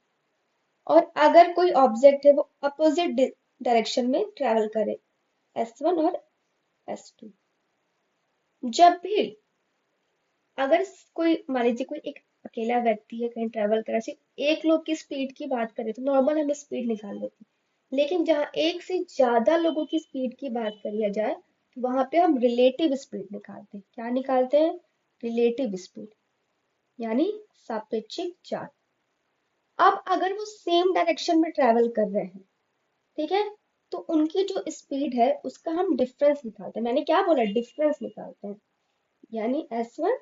और अगर कोई ऑब्जेक्ट है वो अपोजिट डायरेक्शन में ट्रेवल करे S1 और S2, जब भी अगर कोई मान लीजिए कोई एक अकेला व्यक्ति है कहीं ट्रेवल कर रहा है, सिर्फ एक लोग की स्पीड की बात करें तो नॉर्मल हमें स्पीड निकाल लेते हैं, लेकिन जहां एक से ज्यादा लोगों की स्पीड की बात करी जाए तो वहां पे हम रिलेटिव स्पीड निकालते हैं। क्या निकालते हैं, रिलेटिव स्पीड यानी सापेक्षिक चाल। अब अगर वो सेम डायरेक्शन में ट्रेवल कर रहे हैं, ठीक है, तो उनकी जो स्पीड है उसका हम डिफरेंस निकालते हैं। मैंने क्या बोला, डिफरेंस निकालते हैं, यानी S1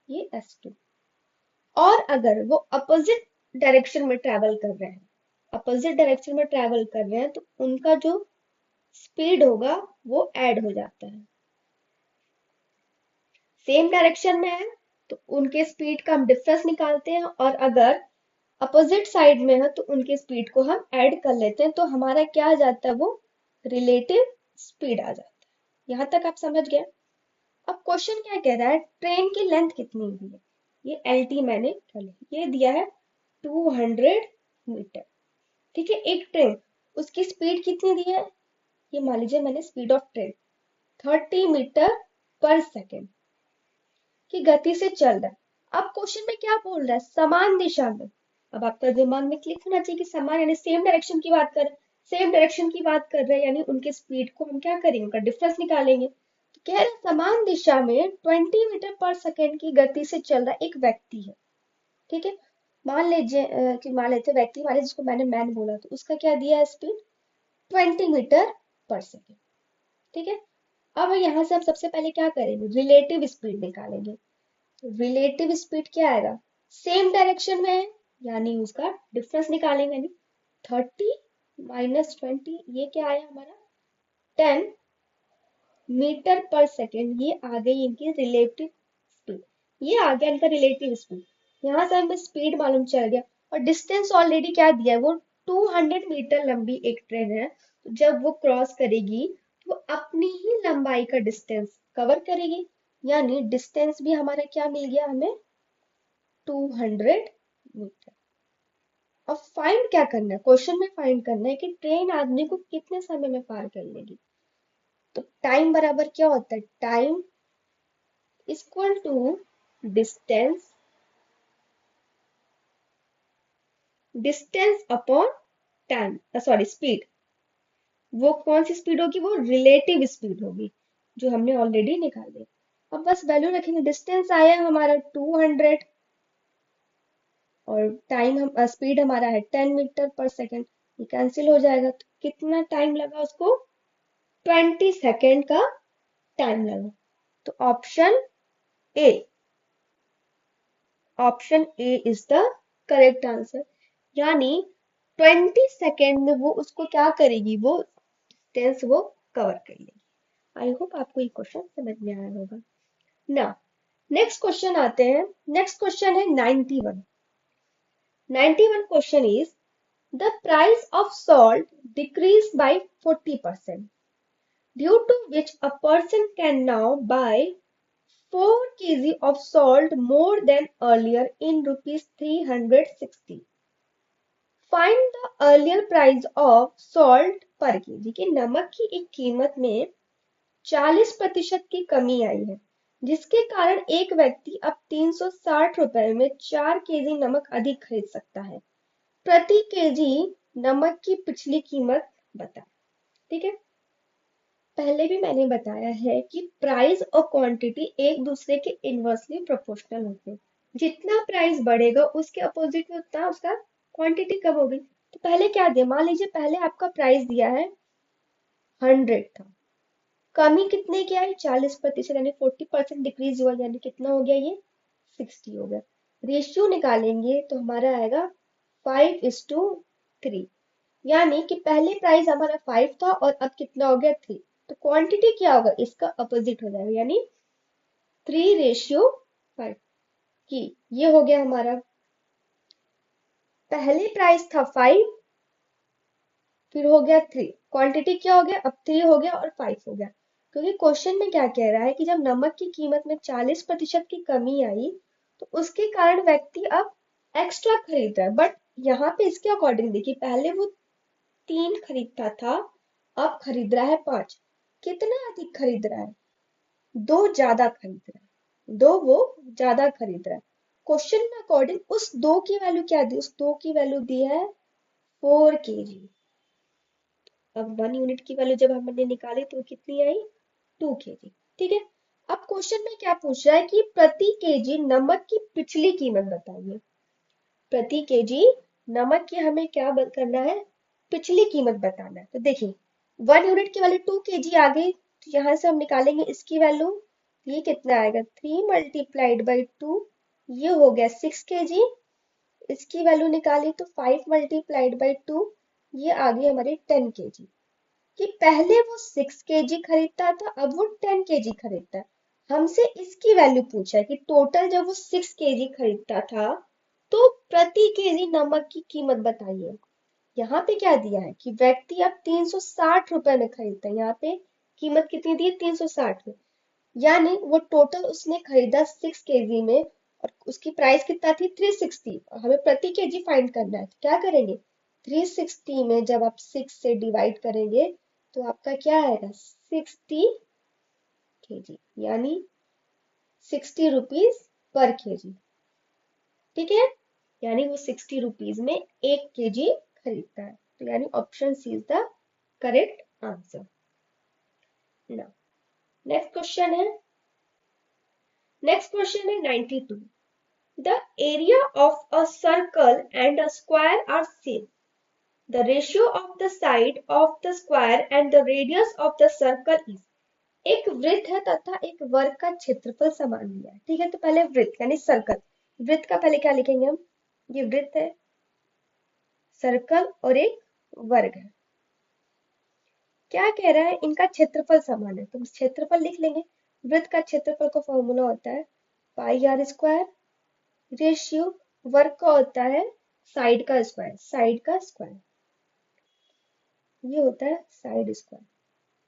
ये S2। और अगर वो अपोजिट डायरेक्शन में ट्रेवल कर रहे हैं, अपोजिट डायरेक्शन में ट्रेवल कर रहे हैं तो उनका जो स्पीड होगा वो ऐड हो जाता है। सेम डायरेक्शन में है तो उनके स्पीड का हम डिफरेंस निकालते हैं, और अगर अपोजिट साइड में है तो उनके स्पीड को हम ऐड कर लेते हैं, तो हमारा क्या आ जाता है, वो रिलेटिव स्पीड आ जाता है। यहां तक आप समझ गए। अब क्वेश्चन क्या कह रहा है, ट्रेन की लेंथ कितनी दी है, ये LT मैंने कर लिया, ये दिया है 200 मीटर, ठीक है। एक ट्रेन, उसकी स्पीड कितनी दी है, ये मान लीजिए मैंने स्पीड ऑफ ट्रेन 30 मीटर पर सेकेंड की गति से चल रहा है। अब क्वेश्चन में क्या बोल रहा है, समान दिशा में। अब आपका दिमाग में क्लिक होना चाहिए कि समान यानी सेम डायरेक्शन की बात कर, सेम डायरेक्शन की बात कर रहे हैं यानी उनके स्पीड को हम क्या करेंगे, उनका डिफरेंस निकालेंगे। तो कह रहे समान दिशा में 20 मीटर पर सेकेंड की गति से चल रहा एक व्यक्ति है, ठीक है। मान लीजिए कि मान लेते व्यक्ति, मान लीजिए जिसको मैंने मैन बोला, तो उसका क्या दिया है स्पीड 20 मीटर पर सेकेंड, ठीक है। अब यहाँ से हम सबसे पहले क्या करेंगे, रिलेटिव स्पीड निकालेंगे। रिलेटिव स्पीड क्या आएगा, सेम डायरेक्शन में है यानी उसका डिफरेंस निकालेंगे, यानी 30 माइनस 20, ये क्या आया हमारा 10 मीटर पर सेकेंड, ये आ गई इनकी रिलेटिव स्पीड, ये आ गया इनका रिलेटिव स्पीड। यहाँ से हमें स्पीड मालूम चल गया, और डिस्टेंस ऑलरेडी क्या दिया है, वो 200 मीटर लंबी एक ट्रेन है, तो जब वो क्रॉस करेगी तो वो अपनी ही लंबाई का डिस्टेंस कवर करेगी, यानी डिस्टेंस भी हमारा क्या मिल गया हमें 200 मीटर। अब फाइंड क्या करना है, क्वेश्चन में फाइंड करना है कि ट्रेन आदमी को कितने समय में पार कर लेगी। तो टाइम बराबर क्या होता है, time equal to distance, distance upon time, sorry speed. वो कौन सी स्पीड होगी, वो रिलेटिव स्पीड होगी जो हमने ऑलरेडी निकाली। अब बस वैल्यू रखेंगे, डिस्टेंस आया हमारा 200 और टाइम हम स्पीड हमारा है 10 मीटर पर सेकेंड, ये कैंसिल हो जाएगा, तो कितना टाइम लगा उसको 20 सेकेंड का टाइम लगा। तो A option A is the correct answer, यानी 20 सेकेंड में वो उसको क्या करेगी, वो डिस्टेंस वो कवर कर लेगी। आई होप आपको ये क्वेश्चन समझ में आया होगा ना। नेक्स्ट क्वेश्चन आते हैं, नेक्स्ट क्वेश्चन है 91। 91 question is the price of salt decrease by 40%, due to which a person can now buy 4 kg of salt more than earlier in rupees 360. Find the earlier price of salt per kg, कि नमक की एक कीमत में 40% की कमी आई है, जिसके कारण एक व्यक्ति अब 360 रुपए में 4 केजी नमक अधिक खरीद सकता है। प्रति केजी नमक की पिछली कीमत बता। ठीक है, पहले भी मैंने बताया है कि प्राइस और क्वांटिटी एक दूसरे के इनवर्सली प्रोपोर्शनल होते हैं। जितना प्राइस बढ़ेगा उसके अपोजिट में उतना उसका क्वांटिटी कम होगी। तो पहले क्या दिया, मान लीजिए पहले आपका प्राइस दिया है 100 था, कमी कितने की आई 40%, यानी 40% डिक्रीज हुआ, यानी कितना हो गया ये 60 हो गया। रेशियो निकालेंगे तो हमारा आएगा 5:3, यानी कि पहले प्राइस हमारा 5 था और अब कितना हो गया 3। तो क्वांटिटी क्या होगा, इसका अपोजिट हो जाएगा, यानी 3:5 की। ये हो गया हमारा, पहले प्राइस था 5, फिर हो गया 3, क्वांटिटी क्या हो गया, अब 3 हो गया और 5 हो गया। क्योंकि क्वेश्चन में क्या कह रहा है कि जब नमक की कीमत में 40% की कमी आई तो उसके कारण व्यक्ति अब एक्स्ट्रा खरीद रहा है। बट यहाँ पे इसके अकॉर्डिंग देखिए, पहले वो 3 खरीदता था, अब खरीद रहा है 5। कितना अधिक खरीद रहा है, 2 ज्यादा खरीद रहा है, 2 वो ज्यादा खरीद रहा है। क्वेश्चन में अकॉर्डिंग उस 2 की वैल्यू क्या दी, उस 2 की वैल्यू दी है 4 केजी। अब 1 यूनिट की वैल्यू जब हमने निकाली तो कितनी आई, 2 केजी। ठीक है, अब क्वेश्चन में क्या पूछ रहा है कि प्रति केजी नमक की पिछली कीमत बताइए। प्रति केजी नमक की हमें क्या करना है, पिछली कीमत बताना है। तो देखिए 1 यूनिट की वैल्यू 2 केजी आ गई, तो यहाँ से हम निकालेंगे इसकी वैल्यू। ये कितना आएगा, 3 × 2, ये हो गया 6 केजी। इसकी वैल्यू निकाली तो 5 × 2, ये आ गई हमारी 10 केजी। कि पहले वो 6 केजी खरीदता था, अब वो 10 केजी खरीदता है। हमसे इसकी वैल्यू पूछा है कि टोटल जब वो 6 केजी खरीदता था तो प्रति केजी नमक की कीमत बताइए। यहाँ पे क्या दिया है कि व्यक्ति अब 360 रुपए में खरीदता है, यहाँ पे कीमत कितनी दी है 360 में, यानी वो टोटल उसने खरीदा 6 केजी में और उसकी प्राइस कितना थी 360, और हमें प्रति केजी फाइंड करना है। तो क्या करेंगे, 360 में जब आप 6 से डिवाइड करेंगे तो आपका क्या आएगा 60 केजी, यानी 60 रुपीज पर केजी। ठीक है, यानी वो 60 रुपीज में 1 केजी खरीदता है। तो यानी option C is the correct answer. Now next question है, नेक्स्ट क्वेश्चन है 92। The area of a circle and a square are same. The ratio of the side of the square and the radius of the circle is। एक वृत्त है तथा एक वर्ग का क्षेत्रफल समान दिया है। ठीक है, तो पहले वृत्त यानी सर्कल, वृत्त का पहले क्या लिखेंगे हम, ये वृत्त है, सर्कल और एक वर्ग है। क्या कह रहा है, इनका क्षेत्रफल समान है, तो क्षेत्रफल लिख लेंगे। वृत्त का क्षेत्रफल का फॉर्मूला होता है πr², रेशियो वर्ग का होता है साइड का स्क्वायर, साइड का स्क्वायर, ये होता है साइड स्क्वायर।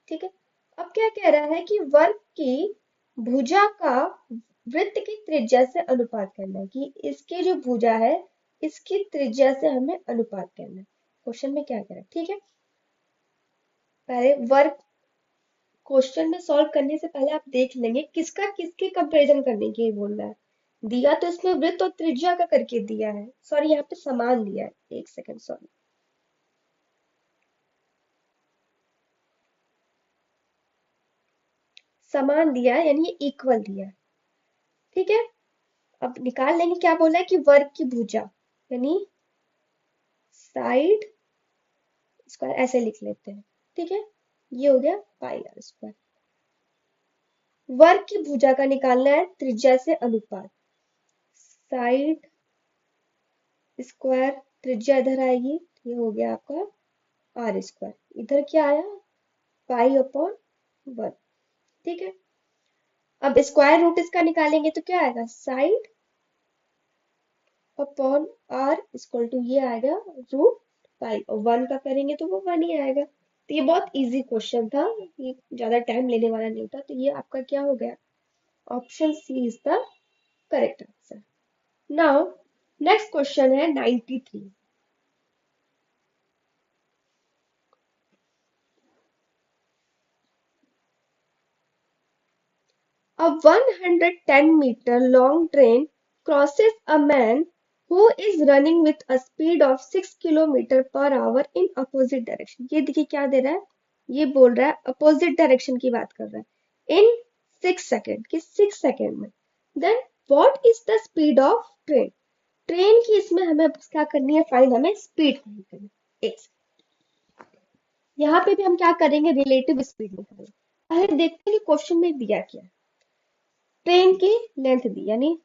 ठीक है, अब क्या कह रहा है कि वर्ग की भुजा का वृत्त की त्रिज्या से अनुपात करना है, कि इसकी जो भुजा है इसकी त्रिज्या से हमें अनुपात करना है। क्वेश्चन में क्या कह रहा है, ठीक है, पहले वर्ग क्वेश्चन में सॉल्व करने से पहले आप देख लेंगे किसका किसके कंपैरिजन करने के लिए बोल रहा है। दिया तो इसमें वृत्त और त्रिज्या का करके दिया है, सॉरी यहाँ पे समान दिया है, एक सेकंड सॉरी, समान दिया है यानी ये इक्वल दिया है। ठीक है, अब निकाल लेंगे, क्या बोला है कि वर्ग की भुजा यानी साइड स्क्वायर, ऐसे लिख लेते हैं। ठीक है, ये हो गया πr²। वर्ग की भुजा का निकालना है त्रिज्या से अनुपात, साइड स्क्वायर, त्रिज्या इधर आएगी, ये हो गया आपका r², इधर क्या आया π/1। ठीक है, अब स्क्वायर रूट इसका निकालेंगे तो क्या आएगा side upon r equal to ये आएगा √π, और 1 का करेंगे तो वो 1 ही आएगा। तो ये बहुत इजी क्वेश्चन था, ये ज्यादा टाइम लेने वाला नहीं था। तो ये आपका क्या हो गया, option C is the correct answer. Now next question है 93। A 110-meter long train crosses a man who is running with a speed of 6 kilometre per our in opposite direction. ये देखिए क्या दे रहा है, ये बोल रहा है अपोजिट डायरेक्शन की बात कर रहा है इन 6 सेकेंड कि 6 सेकेंड में. Then what is the speed of train. Train की इसमें हमें क्या करनी है, फाइंड, हमें स्पीड फाइंड करनी है. एक यहाँ पे भी हम क्या करेंगे, रिलेटिव स्पीड निकालेंगे. पहले देखते हैं कि क्वेश्चन में दिया क्या है. ट्रेन की लेंथ दी, यानी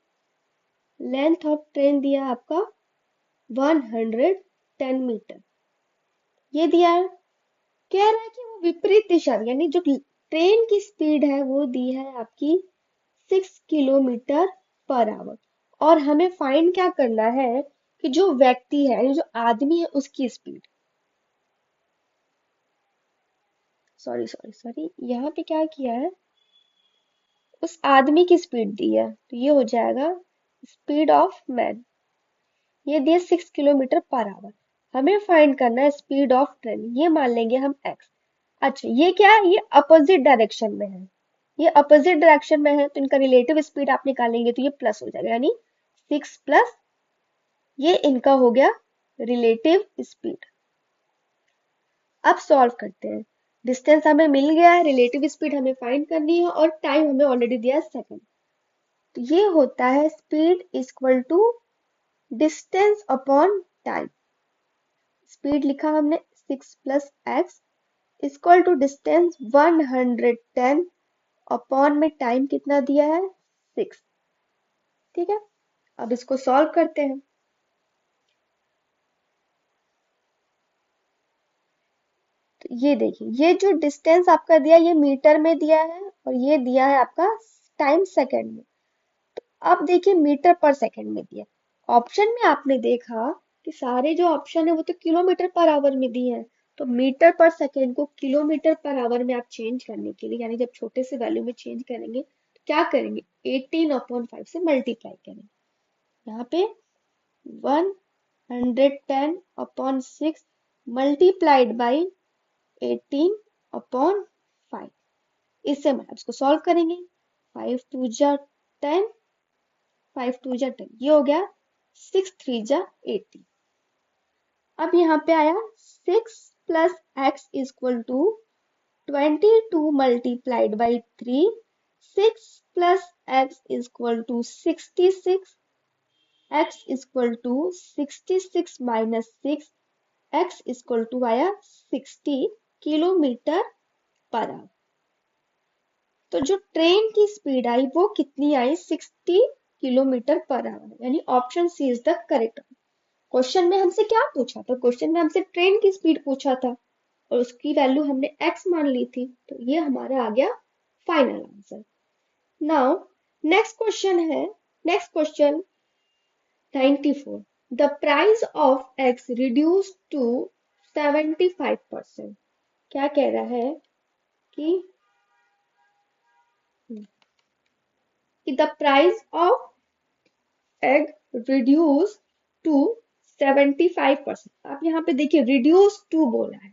लेंथ ऑफ ट्रेन दिया आपका 110 मीटर, ये दिया है. कह रहा है कि वो विपरीत दिशा में, यानी जो ट्रेन की स्पीड है वो दी है आपकी 6 किलोमीटर पर आवर. और हमें फाइंड क्या करना है कि जो व्यक्ति है, यानी जो आदमी है, उसकी स्पीड. सॉरी सॉरी सॉरी, यहाँ पे क्या किया है, उस आदमी की स्पीड दी है, तो ये हो जाएगा स्पीड ऑफ मैन. ये दिए 6 किलोमीटर पर आवर. हमें फाइंड करना है स्पीड ऑफ ट्रेन, ये मान लेंगे हम एक्स. अच्छा, ये क्या है, ये अपोजिट डायरेक्शन में है, ये अपोजिट डायरेक्शन में है, तो इनका रिलेटिव स्पीड आप निकालेंगे तो ये प्लस हो जाएगा, यानी 6 प्लस ये इनका हो गया रिलेटिव स्पीड. अब सॉल्व करते हैं. डिस्टेंस हमें मिल गया है, रिलेटिव स्पीड हमें फाइंड करनी है, और टाइम हमें ऑलरेडी दिया है सेकंड. तो ये होता है speed equal to distance upon time. Speed लिखा हमने 6 + x equal to distance 110 upon में टाइम कितना दिया है 6. ठीक है, अब इसको सॉल्व करते हैं. तो ये देखिए, ये जो डिस्टेंस आपका दिया ये मीटर में दिया है, और ये दिया है आपका टाइम सेकंड में. अब देखिए मीटर पर सेकंड में दिया. ऑप्शन में आपने देखा कि सारे जो ऑप्शन है वो तो किलोमीटर पर आवर में दिए हैं. तो मीटर पर सेकंड को किलोमीटर पर आवर में आप चेंज करने के लिए, यानी जब छोटे से वैल्यू में चेंज करेंगे तो क्या करेंगे, 18/5 से मल्टीप्लाई करेंगे. यहाँ पे 110/6 मल्टीप्लाइड बाई 18/5. इससे हम इसको सॉल्व करेंगे. 5 2 जा 10, 5 2 जा 10, ये हो गया 6 3 जा 18. अब यहाँ पे आया 6 + x equal to 22 multiplied by 3. 6 + x equal to 66. x equal to 66 minus 6, x equal to आया 60 किलोमीटर पर आवर. तो जो ट्रेन की स्पीड आई वो कितनी आई, 60 किलोमीटर पर आवर, यानी option C is the correct. Question में हमसे क्या पूछा था, क्वेश्चन में हमसे ट्रेन की स्पीड पूछा था, और उसकी वैल्यू हमने x मान ली थी, तो ये हमारा आ गया final answer. Now next question है, next question 94. The price of x reduce to 75%. क्या कह रहा है कि the price of egg reduce to 75%. आप यहाँ पे देखिए रिड्यूस टू बोला है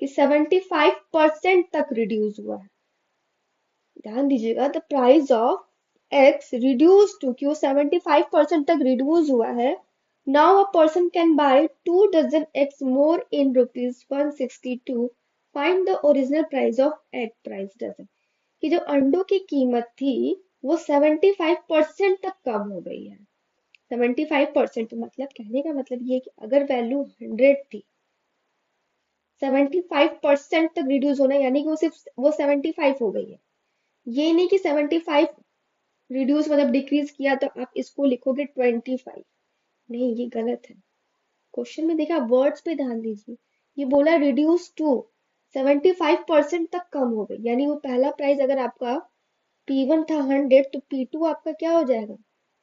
कि 75% तक रिड्यूस हुआ है. ध्यान दीजिएगा, the price of X reduce to, क्यों 75% तक रिड्यूस हुआ है. Now a person can buy 2 dozen eggs more in ₹162. Find the original price of egg price dozen. कि जो अंडों की कीमत थी वो 75% तक कम हो गई है. 75% मतलब, कहने का मतलब ये कि अगर वैल्यू 100 थी, 75% तक रिड्यूस होना, यानी कि वो सिर्फ वो 75 हो गई है. ये नहीं कि 75 रिड्यूस मतलब डिक्रीज किया तो आप इसको लिखोगे 25. नहीं, ये गलत है. क्वेश्चन में देखा, वर्ड्स पे ध्यान दीजिए. ये बोला रिड्यूस टू 75% तक कम हो गई, यानी वो पहला प्राइस अगर आपका P1 था 100, तो P2 आपका क्या हो जाएगा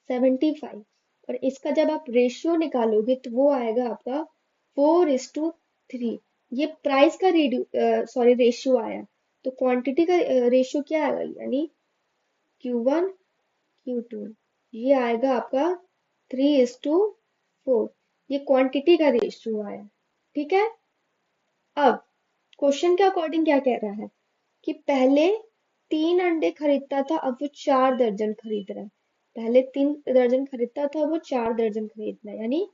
75. और इसका जब आप रेशियो निकालोगे तो वो आएगा आपका 4:3. ये प्राइस का रेशियो आया, तो क्वांटिटी का रेशियो क्या आएगा, यानी Q1 Q2, ये आएगा आपका 3:4. ये क्वांटिटी का रेशियो आया. ठीक है. अब क्वेश्चन के अकॉर्डिंग क्या कह रहा है कि पहले 3 अंडे खरीदता था, अब वो 4 दर्जन खरीद रहा है। पहले 3 दर्जन खरीदता था, वो 4 दर्जन खरीद रहा है, यानी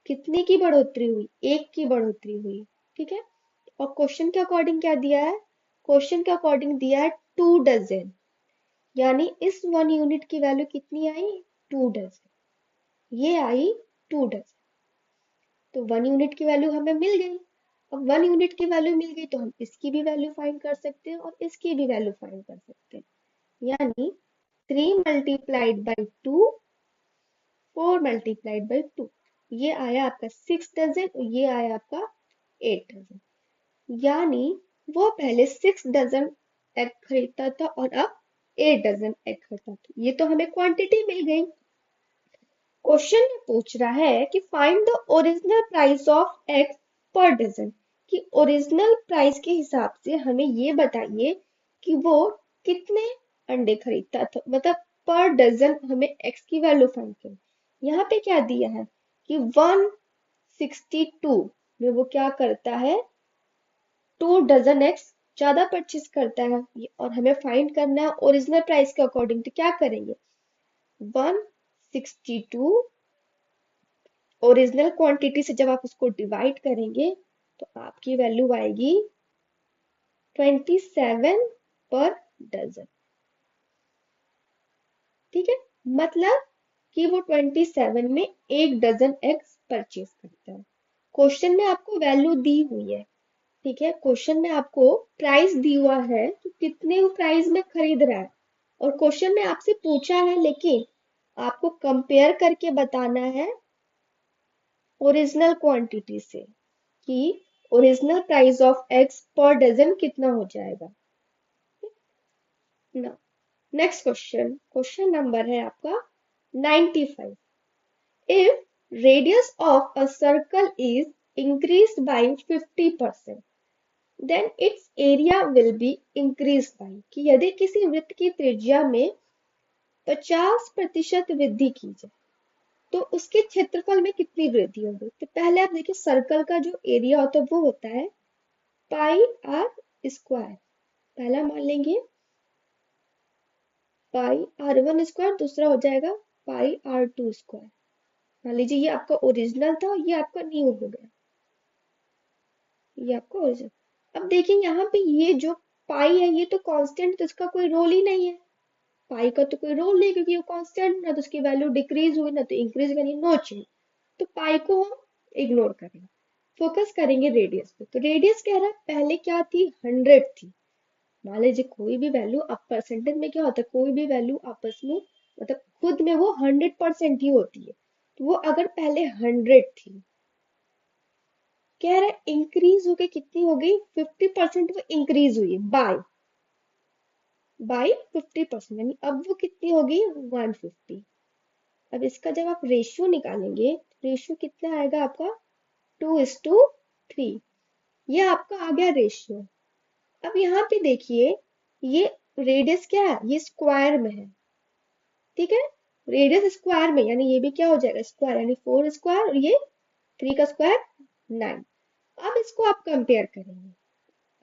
कितने की बढ़ोतरी हुई? 1 की बढ़ोतरी हुई। ठीक है। और क्वेश्चन के अकॉर्डिंग क्या दिया है? क्वेश्चन के अकॉर्डिंग दिया है 2 डजन, यानी इस 1 यूनिट की वैल्यू कितनी आई? 2 डजन। ये आई 2 डजन। तो 1 यूनिट की वैल्यू हमें मिल गई। अब 1 यूनिट की वैल्यू मिल गई तो हम इसकी भी वैल्यू फाइंड कर सकते हैं और इसकी भी वैल्यू फाइंड कर सकते हैं। यानी 3 मल्टीप्लाइड बाई 2, 4 मल्टीप्लाइड बाई 2, ये आया आपका 6 डजन और ये आया आपका 8 डजन। यानी वो पहले 6 डजन एग खरीदता था और अब 8 डजन एग खरीदता था। ये तो हमें क्वांटिटी मिल गई। क्वेश्चन में पूछ रहा है कि find the original price of egg per dozen, कि ओरिजिनल प्राइस के हिसाब से हमें ये बताइए कि वो कितने अंडे खरीदता था, मतलब पर डजन हमें एक्स की वैल्यू फाइंड करनी। यहाँ पे क्या दिया है कि 162 में वो क्या करता है? 2 डजन एग्स ज्यादा परचेज करता है। और हमें फाइंड करना है ओरिजिनल प्राइस के अकॉर्डिंग, तो क्या करेंगे? 162 ओरिजिनल क्वांटिटी से जब आप उसको डिवाइड करेंगे तो आपकी वैल्यू आएगी 27 पर डजन। ठीक है। मतलब कि वो 27 में 1 डजन एग्स परचेज करता है। क्वेश्चन में आपको वैल्यू दी हुई है। ठीक है। क्वेश्चन में आपको प्राइस दी हुआ है कि कितने प्राइस में खरीद रहा है, और क्वेश्चन में आपसे पूछा है, लेकिन आपको कंपेयर करके बताना है ओरिजिनल क्वांटिटी से कि original price of eggs per dozen कितना हो जाएगा ना। नेक्स्ट क्वेश्चन, क्वेश्चन नंबर है आपका 95। If radius of a circle is increased by 50%, then its area will be increased by, कि यदि किसी वृत्त की त्रिज्या में 50% वृद्धि की जाए तो उसके क्षेत्रफल में कितनी वृद्धि होगी? तो पहले आप देखिए, सर्कल का जो एरिया होता है वो होता है पाई आर स्क्वायर। पहला मान लेंगे पाई R1 स्क्वायर, दूसरा हो जाएगा पाई R2 स्क्वायर। मान लीजिए ये आपका ओरिजिनल था, ये आपका न्यू हो गया, ये आपका ओरिजिनल। अब देखिए यहाँ पे ये जो पाई है ये तो कांस्टेंट, तो इसका कोई रोल ही नहीं है। पाई का तो कोई रोल नहीं, क्योंकि ये कांस्टेंट, ना तो उसकी वैल्यू डिक्रीज हुई ना तो इंक्रीज करी, नो चेंज। तो पाई को हम इग्नोर करेंगे, फोकस करेंगे रेडियस पे। तो रेडियस कह रहा है पहले क्या थी? 100 थी। मान लीजिए कोई भी वैल्यू, अब परसेंटेज में क्या होता है, कोई भी वैल्यू आपस में मतलब खुद में वो 100% ही होती है। तो वो अगर पहले 100 थी, कह रहा है इंक्रीज होके कितनी हो गई? 50% वो इंक्रीज हुई बाय 50%, यानी अब वो कितनी होगी? 150। अब इसका जब आप रेशियो निकालेंगे, रेशियो कितना आएगा आपका? 2:3। ये आपका आ गया रेशियो। अब यहाँ पे देखिए, ये रेडियस क्या है? ये स्क्वायर में है। ठीक है। रेडियस स्क्वायर में, यानी ये भी क्या हो जाएगा? स्क्वायर, यानी 4 स्क्वायर, और ये 3 का स्क्वायर 9। अब इसको आप कंपेयर करेंगे।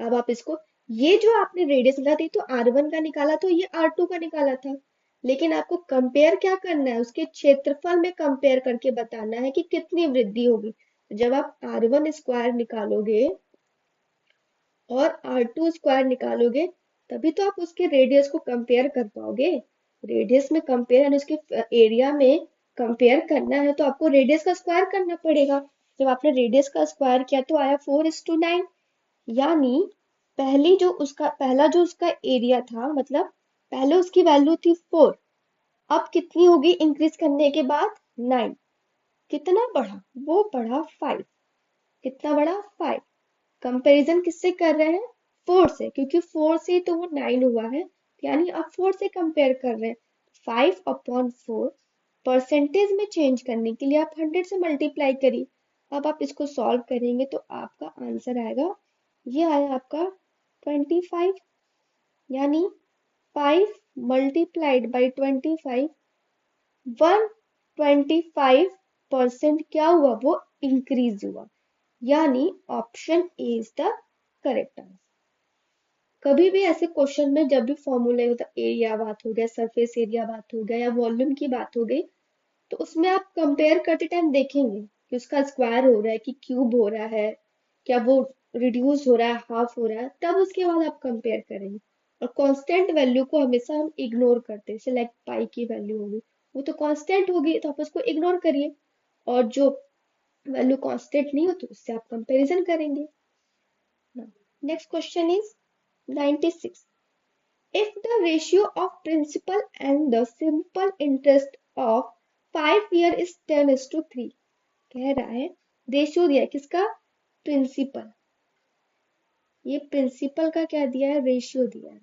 अब आप इसको, ये जो आपने रेडियस निकाला थी तो R1 का निकाला, तो ये R2 का निकाला था, लेकिन आपको कंपेयर क्या करना है? उसके क्षेत्रफल में कंपेयर करके बताना है कि कितनी वृद्धि होगी। जब आप R1 स्क्वायर निकालोगे और R2 स्क्वायर निकालोगे, तभी तो आप उसके रेडियस को कंपेयर कर पाओगे। रेडियस में कंपेयर, यानी उसके एरिया में कंपेयर करना है तो आपको रेडियस का स्क्वायर करना पड़ेगा। जब आपने रेडियस का स्क्वायर किया तो आया 4:9। यानी पहला जो उसका एरिया था, मतलब पहले उसकी वैल्यू थी 4, अब कितनी होगी इंक्रीज करने के बाद? 9। कितना बढ़ा? वो बढ़ा 5। कितना बढ़ा? 5। कंपैरिजन किससे कर रहे हैं? 4 से, क्योंकि 4 से तो वो 9 हुआ है, यानी आप 4 से कंपेयर कर रहे हैं। 5/4 परसेंटेज में चेंज करने के लिए आप 100 से मल्टीप्लाई करिए। अब आप इसको सॉल्व करेंगे तो आपका आंसर आएगा, ये आया आपका 25। यानी 5 मल्टीप्लाइड बाई 25, 125% क्या हुआ? वो इंक्रीज हुआ। यानी option A is the correct answer. कभी भी ऐसे क्वेश्चन में जब भी फॉर्मूले होता एरिया बात हो गया, सरफेस एरिया बात हो गया या वॉल्यूम की बात हो गई, तो उसमें आप कंपेयर करते टाइम देखेंगे कि उसका स्क्वायर हो रहा है कि क्यूब हो रहा है, क्या वो रिड्यूस हो रहा है, हाफ हो रहा है, तब उसके बाद आप कंपेयर करेंगे। और कांस्टेंट वैल्यू को हमेशा हम इग्नोर करते हैं, जैसे लाइक पाई की वैल्यू होगी, वो तो कांस्टेंट होगी तो आप उसको इग्नोर करिए, और जो वैल्यू कांस्टेंट नहीं हो तो उससे आप कंपैरिजन करेंगे। Next question is 96. If the ratio of principal and the simple interest of 5 year is 10:3, कह रहा है रेशियो दिया है किसका, प्रिंसिपल, ये प्रिंसिपल का क्या दिया है, रेशियो दिया है,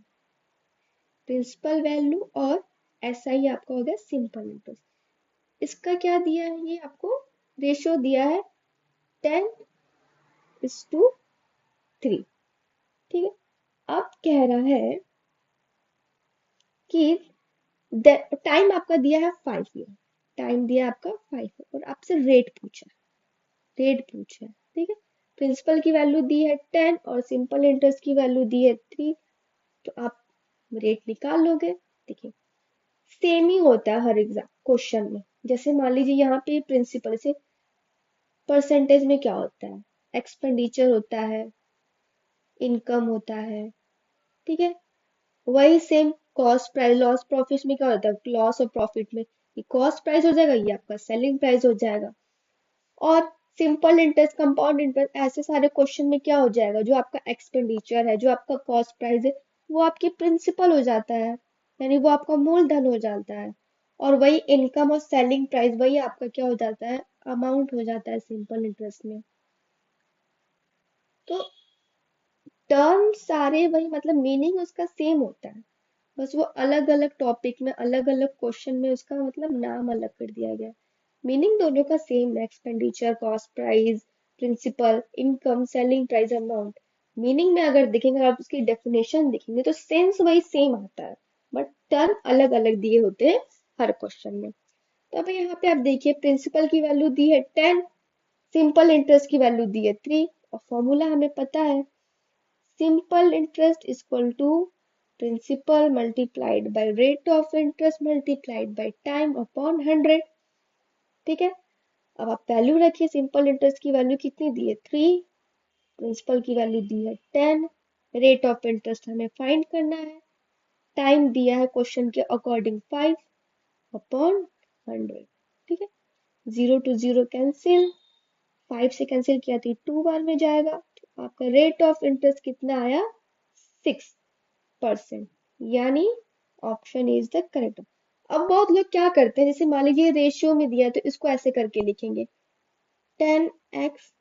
प्रिंसिपल वैल्यू और SI आपका हो गया सिंपल इंटरेस्ट, इसका क्या दिया है, ये आपको रेशियो दिया है 10:3। ठीक है, अब कह रहा है कि टाइम आपका दिया है 5 ईयर, टाइम दिया है आपका 5 ईयर, और आपसे रेट पूछा है, ठीक है। प्रिंसिपल की वैल्यू दी है 10 और सिंपल इंटरेस्ट की वैल्यू दी है 3, तो आप रेट निकाल लोगे। देखिए सेम ही होता है हर एग्जाम क्वेश्चन में, जैसे मान लीजिए यहाँ पे प्रिंसिपल से परसेंटेज में क्या होता है, एक्सपेंडिचर होता है, इनकम होता है, ठीक है। वही same cost price loss profit में क्या होता है, लॉस और प्रॉफिट में ये कॉस्ट प्राइस हो जाएगा, ये आपका सेलिंग प्राइस हो जाएगा। और सिंपल इंटरेस्ट, कंपाउंड इंटरेस्ट, ऐसे सारे क्वेश्चन में क्या हो जाएगा, जो आपका एक्सपेंडिचर है, जो आपका कॉस्ट प्राइस है, वो आपकी प्रिंसिपल हो जाता है, यानी वो आपका मूलधन हो जाता है। और वही इनकम और सेलिंग प्राइस वही आपका क्या हो जाता है, अमाउंट हो जाता है सिंपल इंटरेस्ट में। तो टर्म सारे वही, मतलब मीनिंग उसका सेम होता है, बस वो अलग अलग टॉपिक में अलग अलग क्वेश्चन में उसका मतलब नाम अलग कर दिया गया। मीनिंग दोनों का सेम है, expenditure, cost price, principal, income, selling price, amount. Meaning में अगर देखेंगे, आप उसकी डेफिनेशन देखेंगे तो सेंस वही सेम आता है, बट टर्म अलग अलग दिए होते हैं हर क्वेश्चन में। तो अब यहाँ पे आप देखिए प्रिंसिपल की वैल्यू दी है 10, सिंपल इंटरेस्ट की वैल्यू दी है 3, और फॉर्मूला हमें पता है, simple interest is equal to principal multiplied by rate of interest multiplied by time upon 100। ठीक है, अब आप वैल्यू रखिए, सिंपल इंटरेस्ट की वैल्यू कितनी दी है 3, प्रिंसिपल की वैल्यू दी है 10, रेट ऑफ इंटरेस्ट हमें फाइंड करना है, टाइम दिया है क्वेश्चन के अकॉर्डिंग 5 अपॉन 100। ठीक है, 0 to 0 कैंसिल, 5 से कैंसिल किया तो 2 बार में जाएगा, तो आपका रेट ऑफ इंटरेस्ट कितना आया, 6%, यानी ऑप्शन इज द करेक्ट। अब बहुत लोग क्या करते हैं, जैसे मान लीजिए रेशियो में दिया है तो इसको ऐसे करके लिखेंगे 10x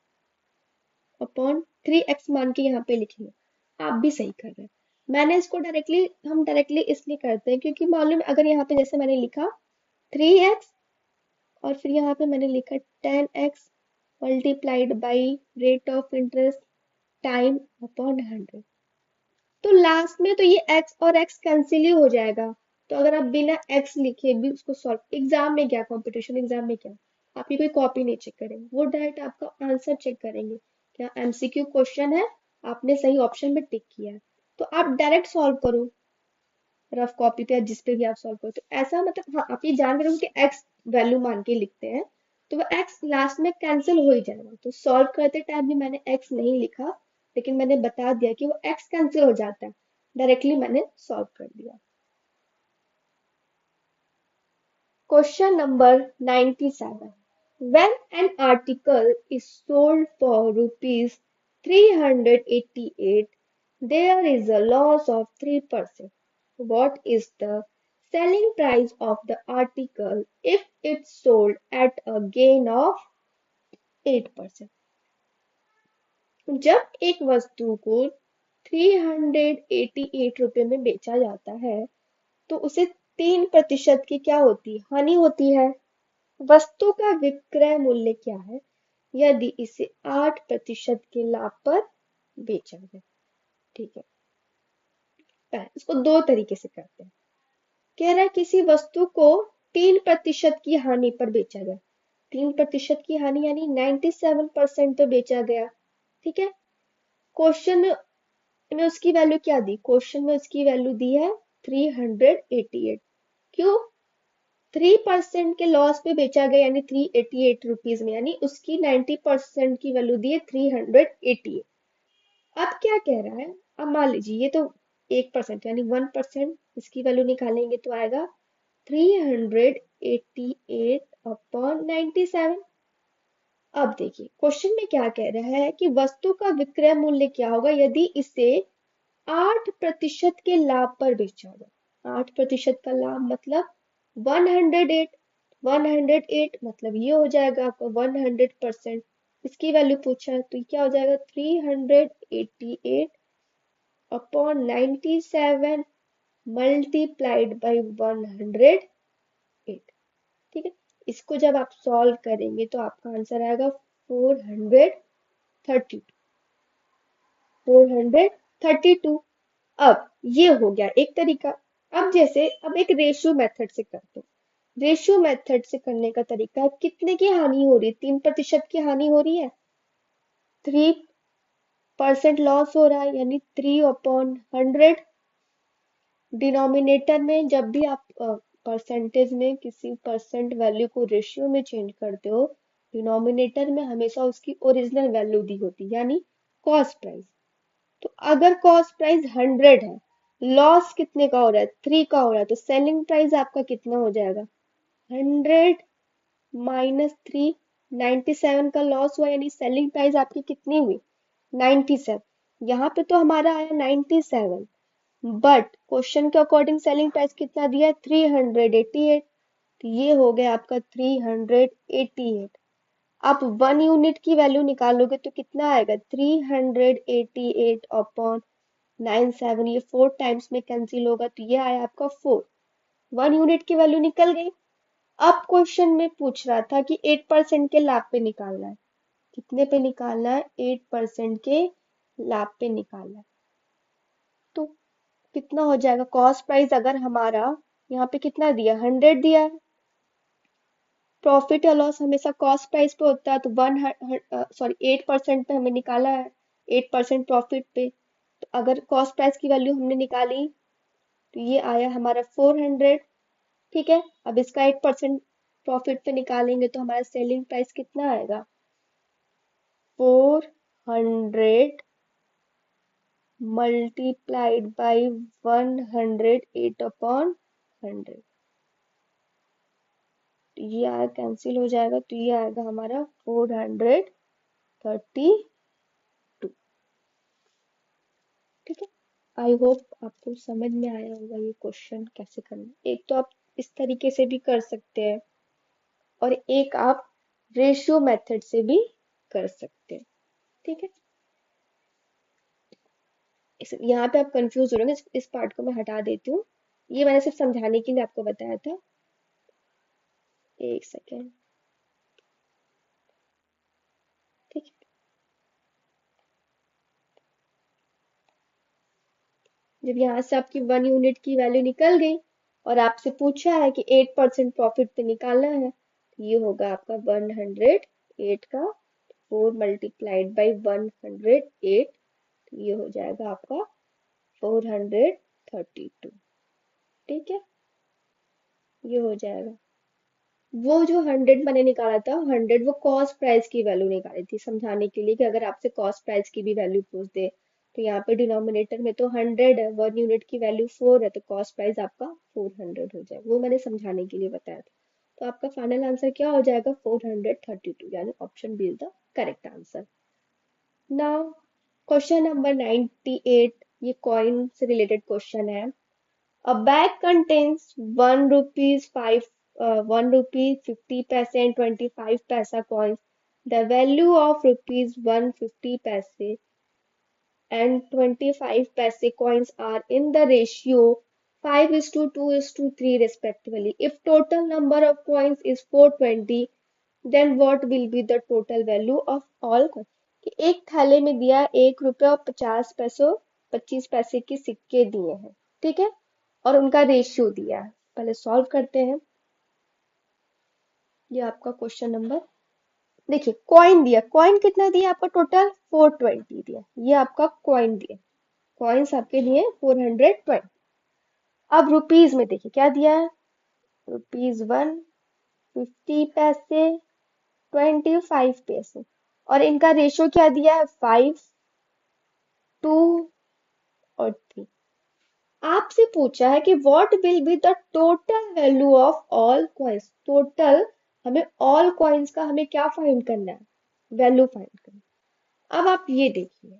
अपॉन 3x मान के यहाँ पे लिखेंगे, आप भी सही कर रहे हैं। मैंने इसको डायरेक्टली इसलिए करते हैं क्योंकि मालूम है, अगर यहाँ पे जैसे मैंने लिखा 3x और फिर यहाँ पे मैंने लिखा 10x multiplied by rate of interest time upon 100, तो लास्ट में तो ये x और x कैंसिल ही हो जाएगा। तो अगर आप बिना x लिखे भी उसको सॉल्व, एग्जाम में क्या, कंपटीशन एग्जाम में क्या, आप ये कोई कॉपी नहीं चेक करेंगे, वो डायरेक्ट आपका आंसर चेक करेंगे, क्या MCQ क्वेश्चन है, आपने सही ऑप्शन में टिक किया है, तो आप डायरेक्ट सॉल्व करो रफ कॉपी पे या जिस पे भी आप सॉल्व करो। तो ऐसा मतलब, हाँ आप ये जान रहे हो कि x वैल्यू मान के लिखते हैं तो वो x लास्ट में कैंसिल हो ही जाएगा, तो सॉल्व करते टाइम भी मैंने x नहीं लिखा, लेकिन मैंने बता दिया कि वो x कैंसिल हो जाता है, डायरेक्टली मैंने सॉल्व कर दिया। Question number 97. When an article is sold for rupees 388, there is a loss of 3%. What is the selling price of the article if it's sold at a gain of 8%? जब एक वस्तु को 388 रुपए में बेचा जाता है तो उसे 3% की क्या होती है, हानि होती है। वस्तु का विक्रय मूल्य क्या है यदि इसे 8% के लाभ पर बेचा जाए। ठीक है, इसको दो तरीके से करते हैं। कह रहा है किसी वस्तु को 3% की हानि पर बेचा गया, 3% की हानि यानी 97% पे बेचा गया। ठीक है, क्वेश्चन में उसकी वैल्यू क्या दी, क्वेश्चन में उसकी वैल्यू दी है 388। क्यों, 3% के लॉस पे बेचा गया, यानी 388 रुपीज में, यानी उसकी 90% की वैल्यू दी है 388। अब क्या कह रहा है, अब मान लीजिए ये तो 1% यानी 1% इसकी वैल्यू निकालेंगे तो आएगा 388/97। अब देखिए क्वेश्चन में क्या कह रहा है कि वस्तु का विक्रय मूल्य क्या होगा यदि इसे 8% के लाभ पर बेचा जाए। 8% का लाभ मतलब 108। 108 मतलब ये हो जाएगा आपका 100%। इसकी वैल्यू पूछा है तो ये क्या हो जाएगा 388/97 मल्टीप्लाइड बाई 108। ठीक है, इसको जब आप सॉल्व करेंगे तो आपका आंसर आएगा 432। 432। अब ये हो गया एक तरीका। अब जैसे अब एक रेशियो मेथड से करते हैं। रेशियो मेथड से करने का तरीका है, कितने की हानि हो रही है, 3% की हानि हो रही है, 3% लॉस हो रहा है, यानी 3/100। डिनोमिनेटर में जब भी आप परसेंटेज में किसी परसेंट वैल्यू को रेशियो में चेंज करते हो, डिनोमिनेटर में हमेशा उसकी ओरिजिनल वैल्यू दी होती है, यानी कॉस्ट प्राइस। तो अगर कॉस्ट प्राइस 100 है, लॉस कितने का हो रहा है, 3 का हो रहा है, तो सेलिंग प्राइस आपका कितना हो जाएगा, 100 - 3, 97 का लॉस हुआ, यानी सेलिंग प्राइस आपकी कितनी हुई, 97। यहाँ पे तो हमारा आया 97, बट क्वेश्चन के अकॉर्डिंग सेलिंग प्राइस कितना दिया है, 388। तो ये हो गया आपका 388। आप 1 यूनिट की वैल्यू निकालोगे तो कितना आएगा, 388/97। ये 4 टाइम्स में कैंसिल होगा तो ये आया आपका 4। 1 यूनिट की वैल्यू निकल गई। अब क्वेश्चन में पूछ रहा था कि 8% के लाभ पे निकालना है। कितने पे निकालना है, 8% के लाभ पे निकालना है। तो कितना हो जाएगा, कॉस्ट प्राइस अगर हमारा यहाँ पे कितना दिया, 100 दिया है। प्रॉफिट या लॉस हमेशा कॉस्ट प्राइस पे होता है, तो 8% पे हमें निकाला है, 8% प्रॉफिट पे। तो अगर कॉस्ट प्राइस की वैल्यू हमने निकाली तो ये आया हमारा 400। ठीक है, अब इसका 8% प्रॉफिट पे निकालेंगे तो हमारा सेलिंग प्राइस कितना आएगा, 400 मल्टीप्लाइड बाई 108/100। तो ये आया कैंसिल हो जाएगा, तो ये आएगा हमारा 432। ठीक है, आई होप आपको समझ में आया होगा ये क्वेश्चन कैसे करना है। एक तो आप इस तरीके से भी कर सकते हैं और एक आप रेशियो मेथड से भी कर सकते हैं। ठीक है, यहाँ पे आप कंफ्यूज हो रहे हैं, इस पार्ट को मैं हटा देती हूँ। ये मैंने सिर्फ समझाने के लिए आपको बताया था। एक सेकेंड। ठीक है, जब यहाँ से आपकी 1 यूनिट की वैल्यू निकल गई और आपसे पूछा है कि 8% प्रॉफिट पे निकालना है, तो ये होगा आपका 108 का 4 मल्टीप्लाइड बाई 108। तो ये हो जाएगा आपका 432। ठीक है, ये हो जाएगा। वो जो 100 मैंने निकाला था, 100 वो कॉस्ट प्राइस की वैल्यू निकाली थी, समझाने के लिए कि अगर आपसे कॉस्ट प्राइस की भी वैल्यू पूछ दे तो यहाँ पे डिनोमिनेटर में तो 100 है, 1 यूनिट की वैल्यू 4 है, तो कॉस्ट प्राइस आपका 400 हो जाए, वो मैंने समझाने के लिए बताया था। तो आपका फाइनल आंसर क्या हो जाएगा, 432, यानी option B is the correct answer. Now question number 98, ये कॉइन से रिलेटेड क्वेश्चन है। A bag contains 1 rupees 5, 1 rupee 50 paise and 25 paisa coins. The value of rupees 150 paise and 25 paise coins are in the ratio 5:2:3 respectively. If total number of coins is 420, then what will be the total value of all coins? कि एक थैले में दिया 1 रुपया और 50 पैसों 25 पैसे के सिक्के दिए हैं, ठीक है, और उनका रेशियो दिया है। पहले सॉल्व करते हैं। ये आपका क्वेश्चन नंबर, देखिए कॉइन दिया, कॉइन कितना दिया आपका, टोटल 420 दिया, ये आपका कॉइन दिया। कॉइन्स आपके दिए 420। अब रुपीज में देखिए क्या दिया है, ₹1 50 पैसे, 25 पैसे, और इनका रेशियो क्या दिया है, 5, 2 और 3। आपसे पूछा है कि what will be the total value of all coins. Total हमें ऑल कॉइन्स का हमें क्या फाइंड करना है, वैल्यू फाइंड करना है। अब आप ये देखिए,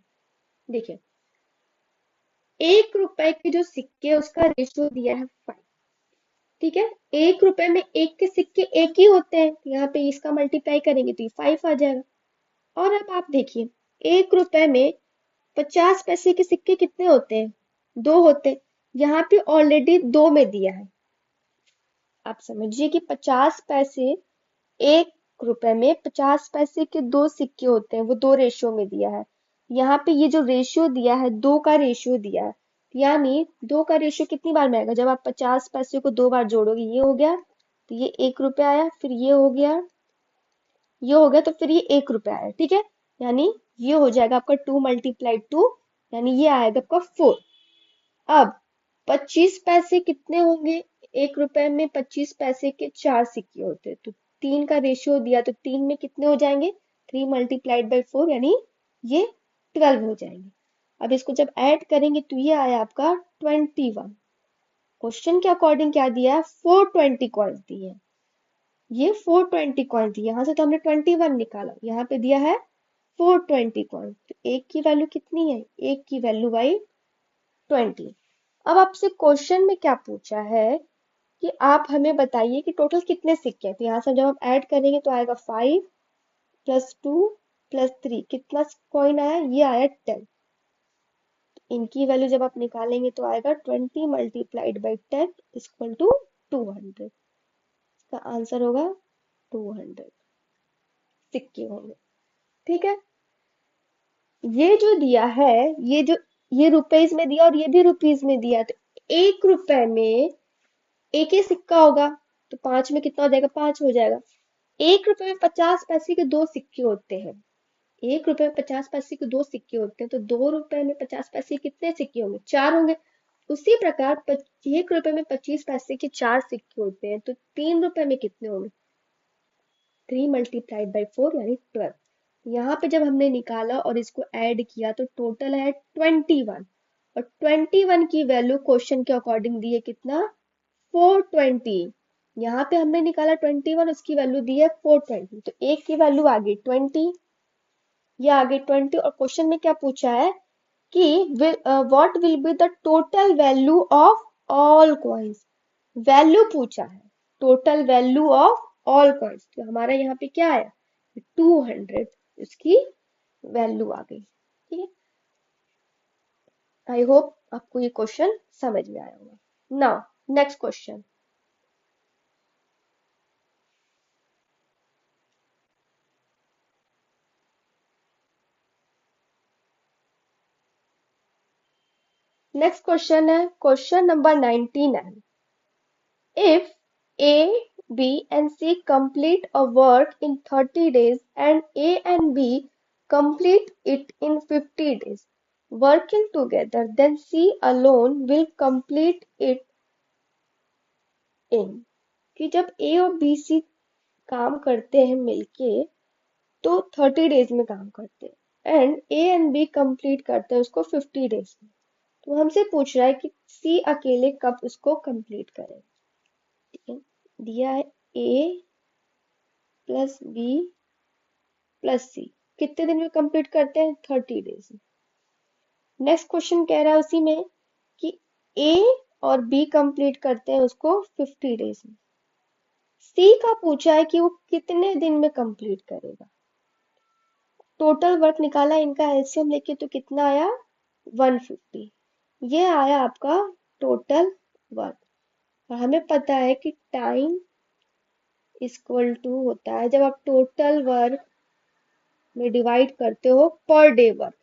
देखिए 1 रुपए के जो सिक्के हैं, उसका रेशियो दिया है 5। ठीक है, 1 रुपए में एक के सिक्के एक ही होते हैं, तो यहाँ पे इसका मल्टीप्लाई करेंगे तो ये 5 आ जाएगा। और अब आप देखिए 1 रुपए में 50 पैसे के सिक्के कितने होते हैं, 2 होते हैं। यहाँ पे ऑलरेडी 2 में दिया है। आप समझिए कि 50 पैसे, 1 रुपए में 50 पैसे के 2 सिक्के होते हैं, वो 2 रेशियो में दिया है। यहाँ पे ये जो रेशियो दिया है, 2 का रेशियो दिया है, यानी 2 का रेशियो कितनी बार में आएगा, जब आप 50 पैसे को 2 बार जोड़ोगे, ये हो गया तो ये 1 रुपए आया, फिर ये हो गया, ये हो गया तो फिर ये 1 रुपए आया। ठीक है, यानी ये हो जाएगा आपका 2 × 2, यानी ये आएगा आपका 4। अब 25 पैसे कितने होंगे, 1 रुपए में 25 पैसे के 4 सिक्के होते हैं, तो 3 का रेशियो दिया तो 3 में कितने हो जाएंगे, 3 × 4 यानी ये 12 हो जाएंगे। अब इसको जब ऐड करेंगे तो ये आया आपका 21। क्वेश्चन के अकॉर्डिंग क्या दिया है, 420 कॉइन्स दिए हैं। ये 420 कॉइन थी, यहाँ से तो हमने 21 निकाला, यहाँ पे दिया है 420 कॉइन, तो एक की वैल्यू कितनी है, एक की वैल्यू बाई 20। अब आपसे क्वेश्चन में क्या पूछा है कि आप हमें बताइए कि टोटल कितने सिक्के हैं, तो यहाँ से जब आप ऐड करेंगे तो आएगा 5 + 2 + 3, कितना कॉइन आया, ये आया 10। इनकी वैल्यू जब आप निकालेंगे तो आएगा 20 × 10 = 200। इसका आंसर होगा 200 सिक्के होंगे। ठीक है, ये जो दिया है, ये जो ये रुपीज में दिया और ये भी रुपीज में दिया, तो 1 रुपए में एक ही सिक्का होगा, तो 5 में कितना हो जाएगा, 5 हो जाएगा। 1 रुपए में 50 पैसे के 2 सिक्के होते हैं, 1 रुपए में 50 पैसे के 2 सिक्के होते हैं, तो 2 रुपए में 50 पैसे कितने सिक्के होंगे, 4 होंगे। उसी प्रकार 1 रुपए में 25 पैसे के 4 सिक्के होते हैं, तो 3 रुपए में कितने होंगे, 3 × 4 यानी 12। यहाँ पे जब हमने निकाला और इसको ऐड किया तो टोटल है 21, और 21 की वैल्यू क्वेश्चन के अकॉर्डिंग दी है कितना, 420। यहाँ पे हमने निकाला 21, उसकी वैल्यू दी है 420, तो एक की वैल्यू आ गई 20, ये आ गई 20। और क्वेश्चन में क्या पूछा है कि what will be the total value of all coins, value पूछा है, total value of all coins, तो हमारा यहाँ पे क्या आया, 200, इसकी वैल्यू आ गई। ठीक है, आई होप आपको ये क्वेश्चन समझ में आया होगा। Now next question, next question है question number 99। If A, B and C complete a work in 30 days and A and B complete it in 50 days, working together, then C alone will complete it in, कि जब A और B C काम करते हैं मिलके तो 30 डेज में काम करते हैं, and A and B complete करते हैं उसको 50 डेज में। तो हमसे पूछ रहा है कि C अकेले कब उसको कंप्लीट करें। ठीक है, दिया है A + B + C कितने दिन में कंप्लीट करते हैं, 30 डेज में। नेक्स्ट क्वेश्चन कह रहा है उसी में कि A और B कंप्लीट करते हैं उसको 50 डेज में। C का पूछा है कि वो कितने दिन में कंप्लीट करेगा। टोटल वर्क निकाला, इनका एलसीएम लेके तो कितना आया, 150। ये आया आपका टोटल वर्क। और हमें पता है कि टाइम = होता है जब आप टोटल वर्क में डिवाइड करते हो पर डे वर्क,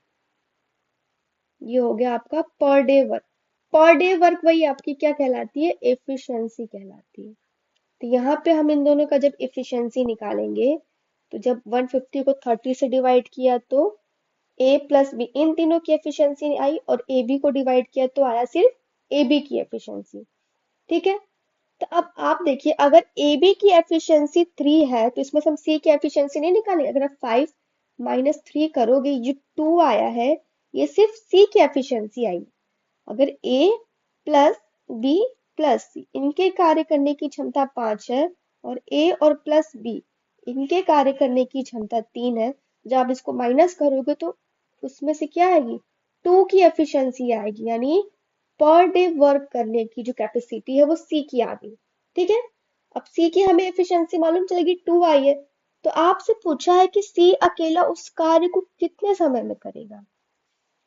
ये हो गया आपका per day work. Per day work वही आपकी क्या कहलाती है, एफिशिएंसी कहलाती है। तो यहाँ पे हम इन दोनों का जब एफिशिएंसी निकालेंगे, तो जब 150 को 30 से डिवाइड किया तो ए प्लस बी, इन तीनों की एफिशिएंसी नहीं आई, और ए बी को डिवाइड किया तो आया सिर्फ ए बी की एफिशिएंसी। ठीक है, तो अब आप देखिए, अगर ए बी की एफिशिएंसी 3 है तो इसमें से हम सी की एफिशिएंसी नहीं निकालेंगे। अगर आप 5 - 3 करोगे, ये 2 आया है, ये सिर्फ सी की एफिशिएंसी आई। अगर ए प्लस बी प्लस सी, इनके कार्य करने की क्षमता 5 है, और ए और प्लस बी, इनके कार्य करने की क्षमता 3 है, जब आप इसको माइनस करोगे तो उसमें से क्या आएगी, 2 की एफिशिएंसी आएगी, यानी पर डे वर्क करने की जो कैपेसिटी है वो सी की आ गई। ठीक है, अब सी की हमें एफिशिएंसी मालूम चलेगी, 2 आई है, तो आपसे पूछा है कि सी अकेला उस कार्य को कितने समय में करेगा।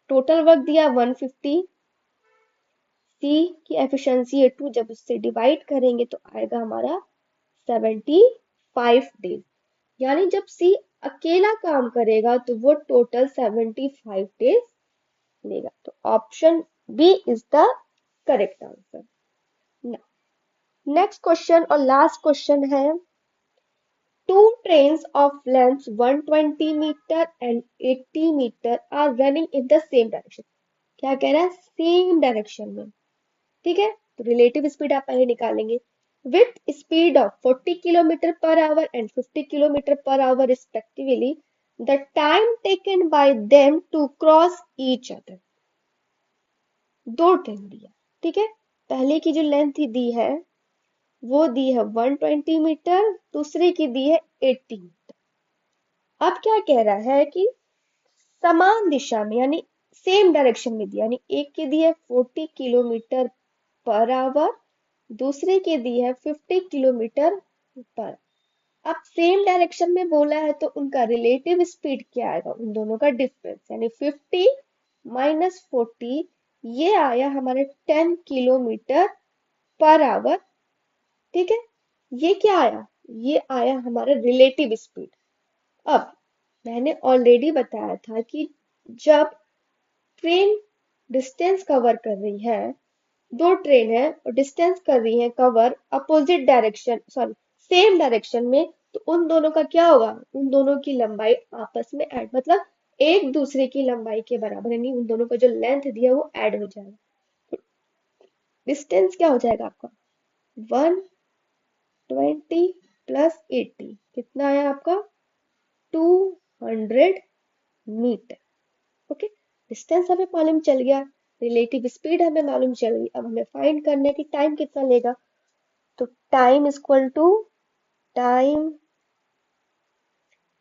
टोटल वर्क दिया 150, सी की एफिशिएंसी है 2, जब उससे डिवाइड करेंगे तो आएगा हमारा 75 डेज। यानी जब सी अकेला काम करेगा तो वो टोटल 75 डेज लेगा। तो option B is the correct answer. Next question और लास्ट क्वेश्चन है, two trains of length 120 meter and 80 meter are running in the same direction। क्या कह रहा है, सेम डायरेक्शन में। ठीक है, तो रिलेटिव स्पीड आप पहले निकालेंगे। With speed of 40 kilometre per hour and 50 kilometre per hour respectively, the time taken by them to cross each other. दो ट्रेन दिया, ठीक है, पहले की जो लेंथ दी है वो दी है 120 मीटर, दूसरे की दी है 80 मीटर। अब क्या कह रहा है कि समान दिशा में, यानी सेम डायरेक्शन में दिया, यानी एक की दी है 40 किलोमीटर पर आवर, दूसरे की दी है 50 किलोमीटर पर। अब सेम डायरेक्शन में बोला है तो उनका रिलेटिव स्पीड क्या आएगा, उन दोनों का डिफरेंस, यानी 50 माइनस 40, ये आया हमारे 10 किलोमीटर पर आवर। ठीक है, ये क्या आया, ये आया हमारा रिलेटिव स्पीड। अब मैंने ऑलरेडी बताया था कि जब ट्रेन डिस्टेंस कवर कर रही है, दो ट्रेन है और डिस्टेंस कर रही है cover opposite direction, sorry same direction में, तो उन दोनों का क्या होगा, उन दोनों की लंबाई आपस में ऐड, मतलब एक दूसरे की लंबाई के बराबर, यानी उन दोनों का जो लेंथ दिया वो ऐड हो जाएगा। डिस्टेंस क्या हो जाएगा आपका, 120 प्लस 80, कितना आया आपका, 200 मीटर। ओके, डिस्टेंस हमें मालूम चल गया, रिलेटिव स्पीड हमें मालूम चल गई। अब हमें फाइंड करना है कि टाइम कितना लेगा। तो टाइम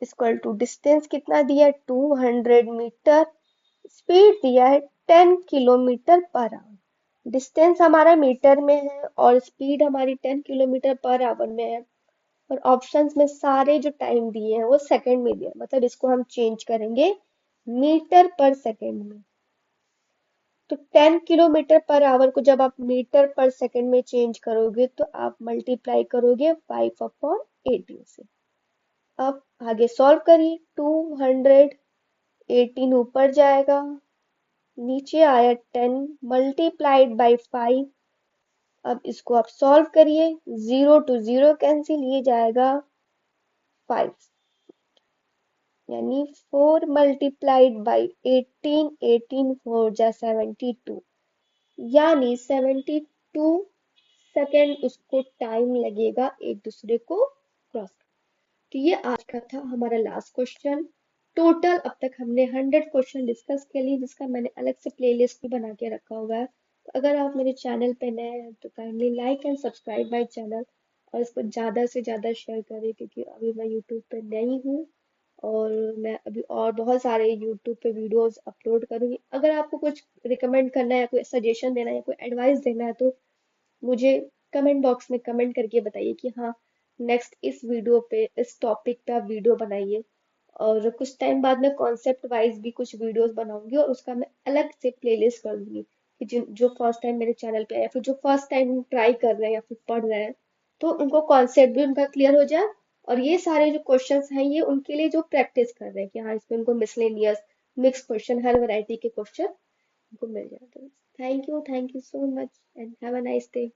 इक्वल टू डिस्टेंस कितना दिया है, 200 मीटर, स्पीड दिया है 10 किलोमीटर पर आवर। डिस्टेंस हमारा मीटर में है और स्पीड हमारी 10 किलोमीटर पर आवर में है, और ऑप्शंस में सारे जो टाइम दिए हैं वो सेकंड में दिए हैं, मतलब इसको हम चेंज करेंगे मीटर पर सेकंड में। तो 10 किलोमीटर पर आवर को जब आप मीटर पर सेकंड में चेंज करोगे तो आप मल्टीप्लाई करोगे 5/18 से। अब आगे सॉल्व करिए, 218 ऊपर जाएगा, नीचे आया 10 मल्टीप्लाइड बाई 5। अब इसको आप सॉल्व करिए, 0 to 0 कैंसिल, ये जाएगा 5, यानी 4 मल्टीप्लाइड बाई 18, 18 4 जा 72, यानी 72 सेकेंड उसको टाइम लगेगा एक दूसरे को क्रॉस। तो ये आज का था हमारा लास्ट क्वेश्चन। टोटल अब तक हमने 100 क्वेश्चन डिस्कस के लिए, जिसका मैंने अलग से प्लेलिस्ट भी बना के रखा हुआ है। तो अगर आप मेरे चैनल पे नए हैं तो kindly like and subscribe my channel, और इसको ज़्यादा से ज़्यादा शेयर करें, क्योंकि अभी मैं यूट्यूब पे नई हूँ और मैं अभी और बहुत सारे यूट्यूब पे वीडियोस अपलोड करूंगी। अगर आपको कुछ रिकमेंड करना है या कोई सजेशन देना है या कोई एडवाइस देना है तो मुझे कमेंट बॉक्स में कमेंट करके बताइए कि हाँ, नेक्स्ट इस वीडियो पे, इस टॉपिक पे आप वीडियो बनाइए। और कुछ टाइम बाद मैं कॉन्सेप्ट वाइज भी कुछ वीडियोस बनाऊंगी और उसका मैं अलग से प्लेलिस्ट कर दूंगी, कि जिन जो फर्स्ट टाइम मेरे चैनल पे आए या फिर जो फर्स्ट टाइम ट्राई कर रहे हैं या फिर पढ़ रहे हैं, तो उनको कॉन्सेप्ट भी उनका क्लियर हो जाए। और ये सारे जो क्वेश्चंस हैं ये उनके लिए जो प्रैक्टिस कर रहे हैं कि हाँ, इसमें उनको मिसलेनियस मिक्स क्वेश्चन, हर वैरायटी के क्वेश्चन उनको मिल जाए। तो thank you so much and have a nice day.